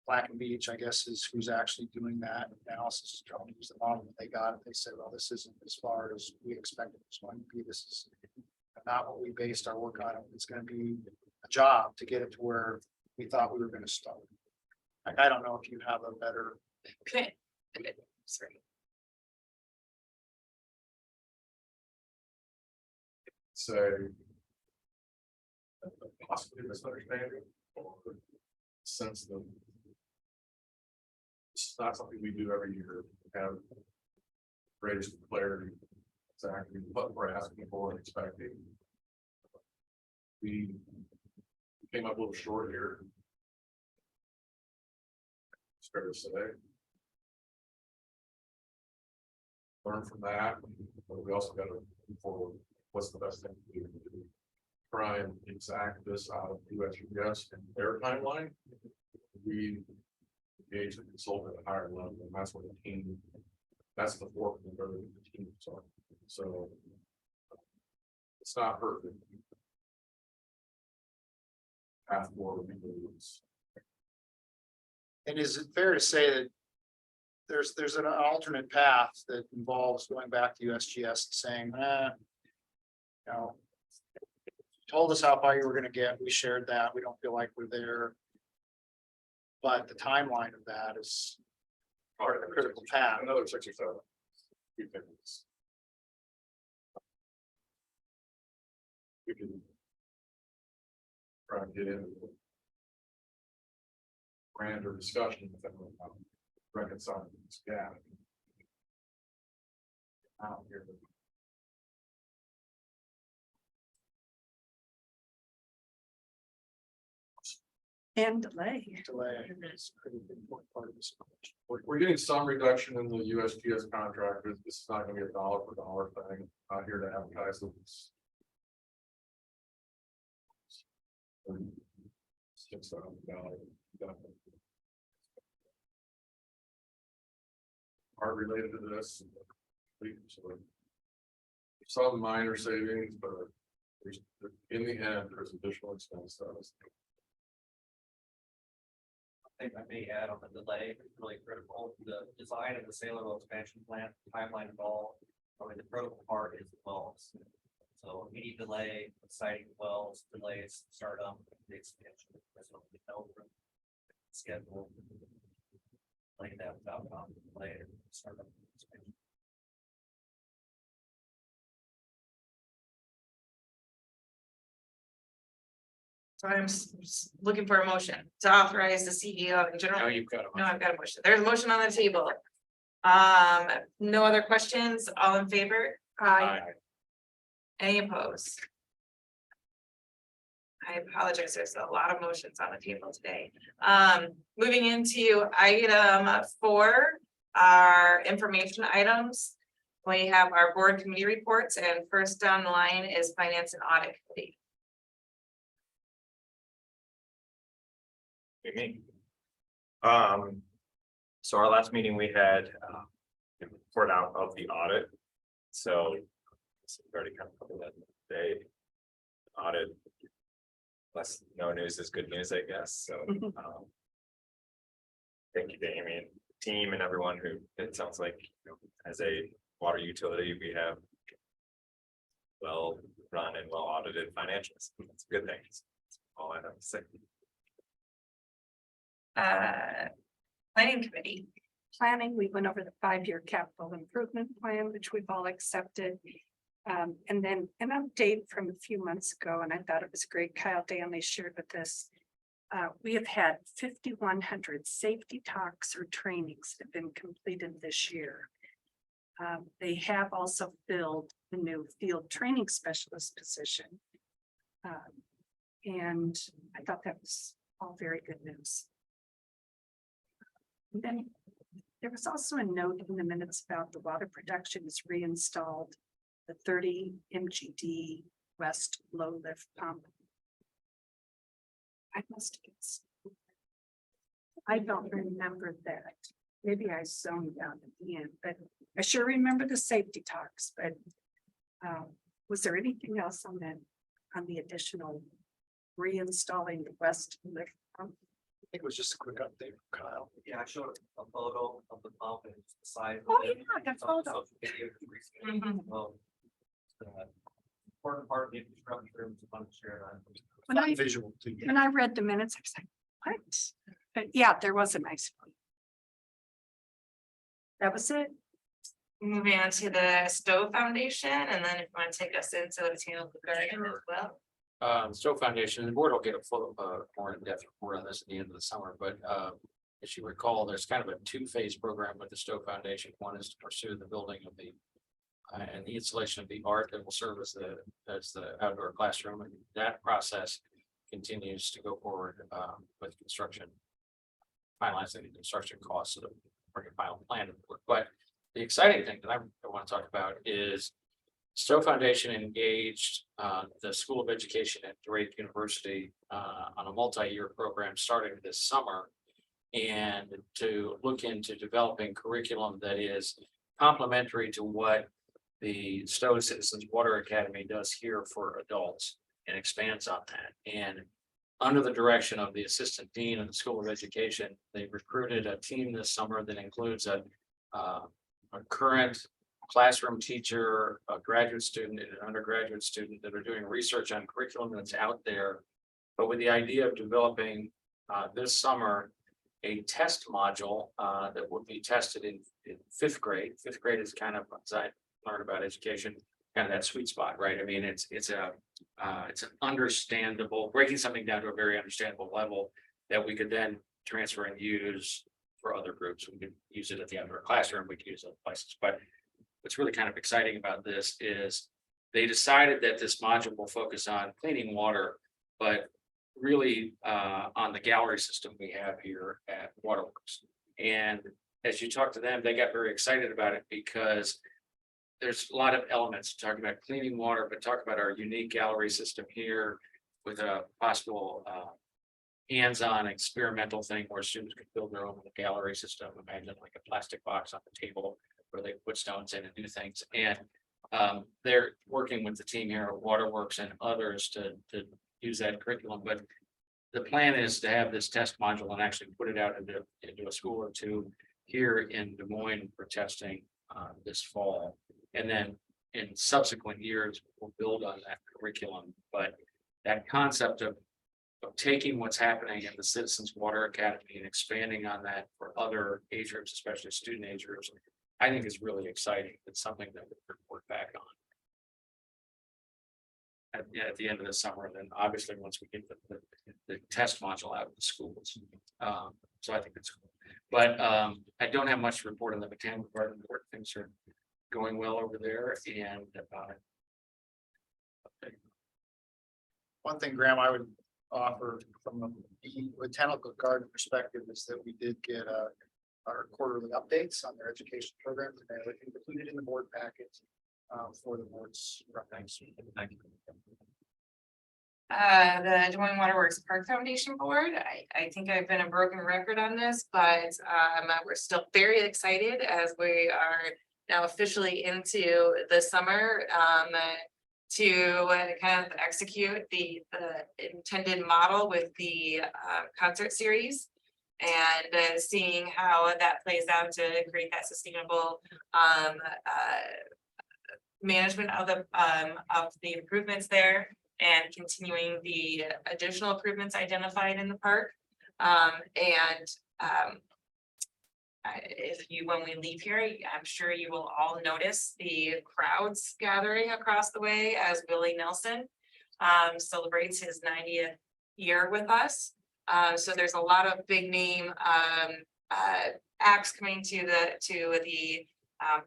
Black and Beach, I guess, is who's actually doing that analysis, is trying to use the model that they got, they said, well, this isn't as far as we expected it was going to be. This is not what we based our work on. It's going to be a job to get it to where we thought we were going to start. Like, I don't know if you have a better. Okay. Sorry. Say. Possibly misunderstanding or sense that. It's not something we do every year, have. Greatest clarity, exactly what we're asking for and expecting. We came up a little short here. It's fair to say. Learn from that, but we also got to move forward. What's the best thing to do? Try and exact this out of USGS and their timeline. We engage the consultant at a higher level, and that's what the team, that's the fork in the road the team. So it's not perfect. Path forward, we lose. And is it fair to say that there's an alternate path that involves going back to USGS and saying, you know, told us how far you were gonna get, we shared that, we don't feel like we're there. But the timeline of that is part of the critical path. Another 6 or 7. We think it's. We can. Try and get into. Grander discussion with them about reconciling this gap. Out here. and delay. Delay is a pretty important part of this. We're getting some reduction in the USGS contract, but this is not gonna be a dollar for dollar thing, not here to advertise this. $6,000. Are related to this. Some minor savings, but there's, in the end, there's additional expense that is. I think I may add on the delay, it's really critical, the design of the Sailor expansion plant, timeline involved, probably the critical part is the wells. So any delay, siting wells, delays, startup, the expansion, there's no schedule. Like that without delay, startup. Expansion. So I'm looking for a motion to authorize the CEO and general. Now you've got No, a I've got a motion. There's a motion on the table. No other questions? All in favor? Any opposed? I apologize. There's a lot of motions on the table today. Moving into item 4, our information items. We have our board committee reports, and first down the line is finance and audit committee. Me. So our last meeting we had a report out of the audit. So we've already kind of covered that today. Audit. Less no news is good news, I guess. So thank you to Amy and team and everyone who, it sounds like, you know, as a water utility, we have well run and well audited financials. That's a good thing. That's all I have to say. Planning committee. Planning, we went over the 5-year capital improvement plan, which we've all accepted. And then an update from a few months ago, and I thought it was great. Kyle Danley shared with us. We have had 5,100 safety talks or trainings that have been completed this year. They have also filled the new field training specialist position. And I thought that was all very good news. And then there was also a note in the minutes about the water production is reinstalled, the 30 MGD West low lift pump. I must have. I don't remember that. Maybe I zoned out at the end, but I sure remember the safety talks, but was there anything else on that, on the additional reinstalling the west lift pump? I think it was just a quick update from Kyle. Yeah, I showed a photo of the pump and the size. Oh, yeah, that photo. Important part of the infrastructure is fun to share that. Visual too. When I read the minutes, I was like, what? But yeah, there was a nice one. That was it. Moving on to the Stowe Foundation, and then if you want to take us into the Botanical Garden as well. Stowe Foundation, the board will get a full, more in-depth report on this at the end of the summer, but, as you recall, there's kind of a two-phase program with the Stowe Foundation. One is to pursue the building of the and the installation of the art that will serve as the outdoor classroom, and that process continues to go forward, with construction. Finalizing the construction costs of the final plan of the work. But the exciting thing that I want to talk about is Stowe Foundation engaged the School of Education at Drake University on a multi-year program starting this summer, and to look into developing curriculum that is complementary to what the Stowe Citizens Water Academy does here for adults and expands on that. And under the direction of the Assistant Dean of the School of Education, they recruited a team this summer that includes a current classroom teacher, a graduate student, and an undergraduate student that are doing research on curriculum that's out there. But with the idea of developing this summer a test module that will be tested in fifth grade. Fifth grade is kind of, as I learned about education, kind of that sweet spot, right? I mean, it's an understandable, breaking something down to a very understandable level that we could then transfer and use for other groups. We could use it at the outdoor classroom, we could use other places, but what's really kind of exciting about this is they decided that this module will focus on cleaning water, but really on the gallery system we have here at Waterworks. And as you talk to them, they got very excited about it because there's a lot of elements talking about cleaning water, but talk about our unique gallery system here with a possible hands-on experimental thing where students could build their own gallery system. Imagine like a plastic box on the table where they put stones in and do things. And they're working with the team here at Waterworks and others to use that curriculum. But the plan is to have this test module and actually put it out into a school or two here in Des Moines for testing this fall. And then in subsequent years, we'll build on that curriculum. But that concept of taking what's happening in the Citizens Water Academy and expanding on that for other age groups, especially student age groups, I think is really exciting. It's something that we could work back on at the end of the summer, and then obviously once we get the test module out of the schools. So I think it's cool. But I don't have much to report on the Botanical Garden. Things are going well over there, and One thing, Graham, I would offer from the Botanical Garden perspective is that we did get our quarterly updates on their education programs, and they're included in the board packet for the board's reference. thank you. The Des Moines Waterworks Park Foundation Board, I think I've been a broken record on this, but we're still very excited as we are now officially into the summer to kind of execute the intended model with the concert series. And seeing how that plays out to create that sustainable management of the improvements there, and continuing the additional improvements identified in the park. if you, when we leave here, I'm sure you will all notice the crowds gathering across the way as Willie Nelson celebrates his 90th year with us. So there's a lot of big name acts coming to the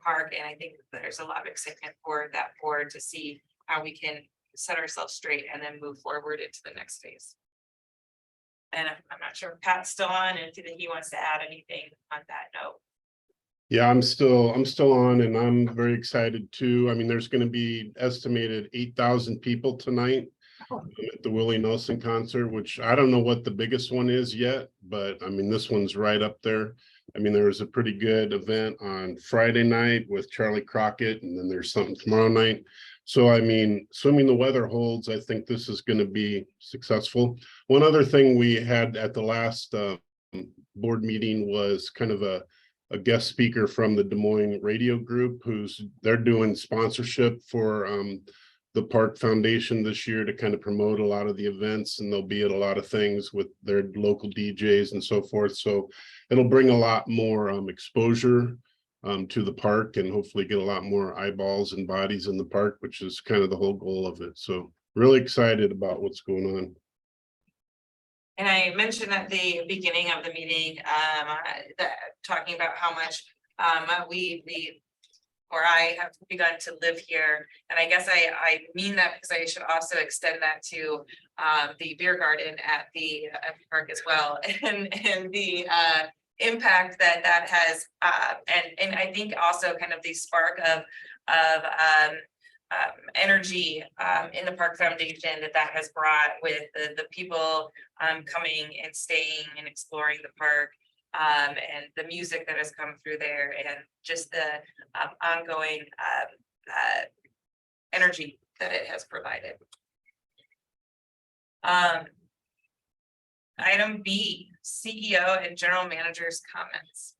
park, and I think there's a lot of excitement for that board to see how we can set ourselves straight and then move forward into the next phase. And I'm not sure if Pat's still on and if he wants to add anything on that note. Yeah, I'm still on, and I'm very excited too. I mean, there's gonna be estimated 8,000 people tonight at the Willie Nelson concert, which I don't know what the biggest one is yet, but I mean, this one's right up there. I mean, there was a pretty good event on Friday night with Charlie Crockett, and then there's something tomorrow night. So I mean, assuming the weather holds, I think this is gonna be successful. One other thing we had at the last board meeting was kind of a guest speaker from the Des Moines radio group they're doing sponsorship for the Park Foundation this year to kind of promote a lot of the events, and they'll be at a lot of things with their local DJs and so forth. So it'll bring a lot more exposure to the park, and hopefully get a lot more eyeballs and bodies in the park, which is kind of the whole goal of it. So really excited about what's going on. And I mentioned at the beginning of the meeting, talking about how much I have begun to live here. And I guess I mean that because I should also extend that to the beer garden at the park as well. And the impact that has, and I think also kind of the spark of energy in the Park Foundation that has brought with the people coming and staying and exploring the park, and the music that has come through there, and just the ongoing energy that it has provided. Item B, CEO and general manager's comments.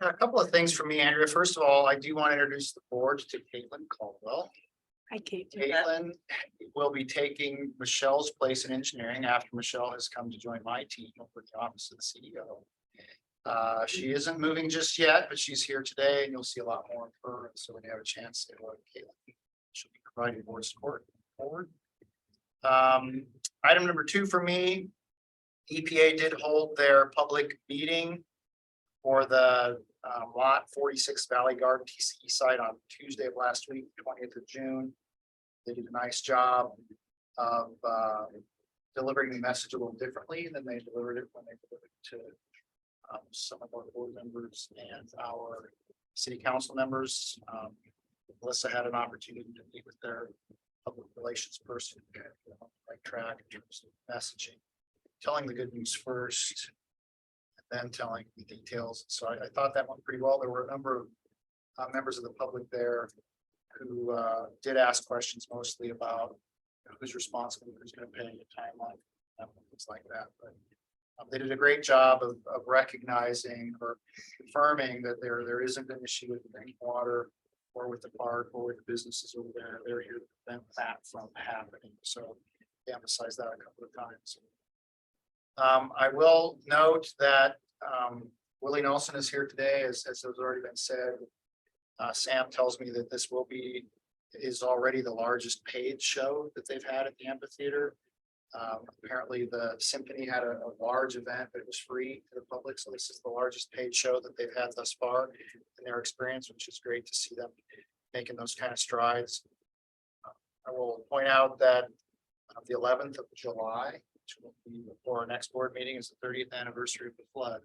A couple of things for me, Andrea. First of all, I do want to introduce the board to Caitlin Caldwell. Hi, Kate. Caitlin will be taking Michelle's place in engineering after Michelle has come to join my team over the office of the CEO. She isn't moving just yet, but she's here today, and you'll see a lot more of her. So when you have a chance to look, Caitlin, she'll be providing board support forward. Item number 2 for me, EPA did hold their public meeting for the lot 46 Valley Garden TCE site on Tuesday of last week, 20th of June. They did a nice job of delivering the message a little differently than they delivered it when they delivered it to some of our board members and our city council members. Melissa had an opportunity to meet with their public relations person, right track in terms of messaging, telling the good news first, and then telling the details. So I thought that went pretty well. There were a number of members of the public there who did ask questions mostly about who's responsible, who's going to pay a timeline, things like that. But they did a great job of recognizing or confirming that there isn't an issue with drinking water or with the park or with the businesses over there. They're here to prevent that from happening. So they emphasized that a couple of times. I will note that Willie Nelson is here today, as has already been said. Sam tells me that this is already the largest paid show that they've had at the amphitheater. Apparently the symphony had a large event that was free to the public. So this is the largest paid show that they've had thus far in their experience, which is great to see them making those kind of strides. I will point out that the 11th of July, which will be before our next board meeting, is the 30th anniversary of the flood.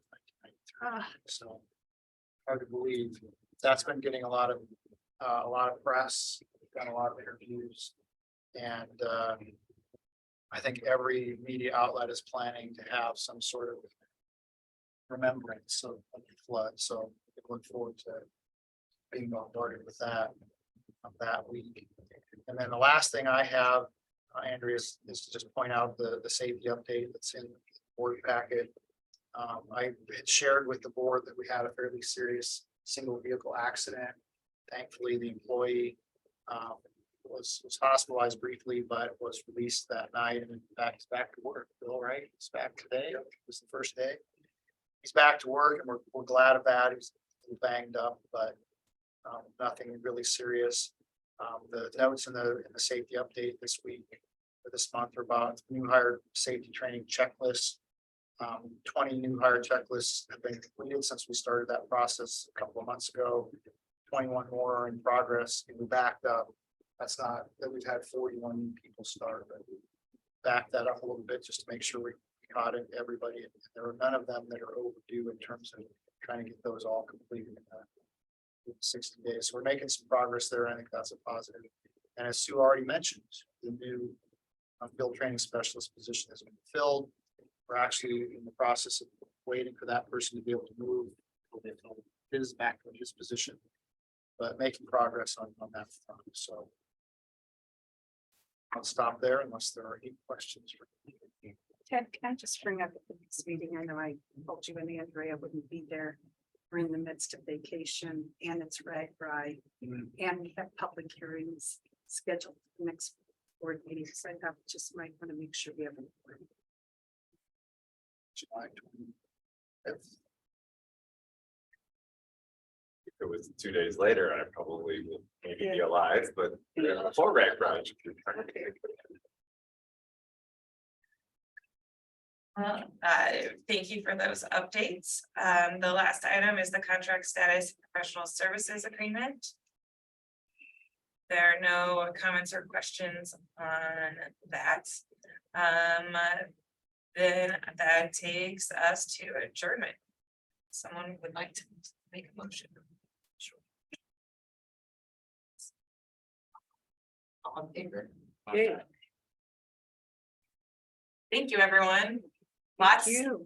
So hard to believe that's been getting a lot of press, got a lot of interviews, and I think every media outlet is planning to have some sort of remembrance of the flood. So I look forward to being bombarded with that week. And then the last thing I have, Andrea, is to just point out the safety update that's in the board packet. I had shared with the board that we had a fairly serious single vehicle accident. Thankfully, the employee was hospitalized briefly, but was released that night and back to work. Bill, right? It's back today. It was the first day. he's back to work and we're glad of that. He's a little banged up, but nothing really serious. The notes in the safety update this week, or this month, are about new hire safety training checklists. 20 new hire checklists have been completed since we started that process a couple of months ago. 21 more are in progress, and we backed up. That's not that we've had 41 new people start, but we backed that up a little bit just to make sure we caught it, everybody. There are none of them that are overdue in terms of trying to get those all completed in 60 days. So we're making some progress there. I think that's a positive. And as Sue already mentioned, the new field training specialist position has been filled. We're actually in the process of waiting for that person to be able to move his back to his position, but making progress on that front. So I'll stop there unless there are any questions. Ted, can I just bring up at the next meeting? I know I told you and Andrea wouldn't be there. We're in the midst of vacation and it's right. And we have public hearings scheduled for the next board meeting. So I thought just might want to make sure we have an appointment. July 25th. If it was 2 days later, I probably would maybe be alive, but before rank branch. Thank you for those updates. The last item is the contract status professional services agreement. There are no comments or questions on that. Then that takes us to adjournment. Someone would like to make a motion. Sure. All in favor? Yeah. Thank you, everyone. Lots, You.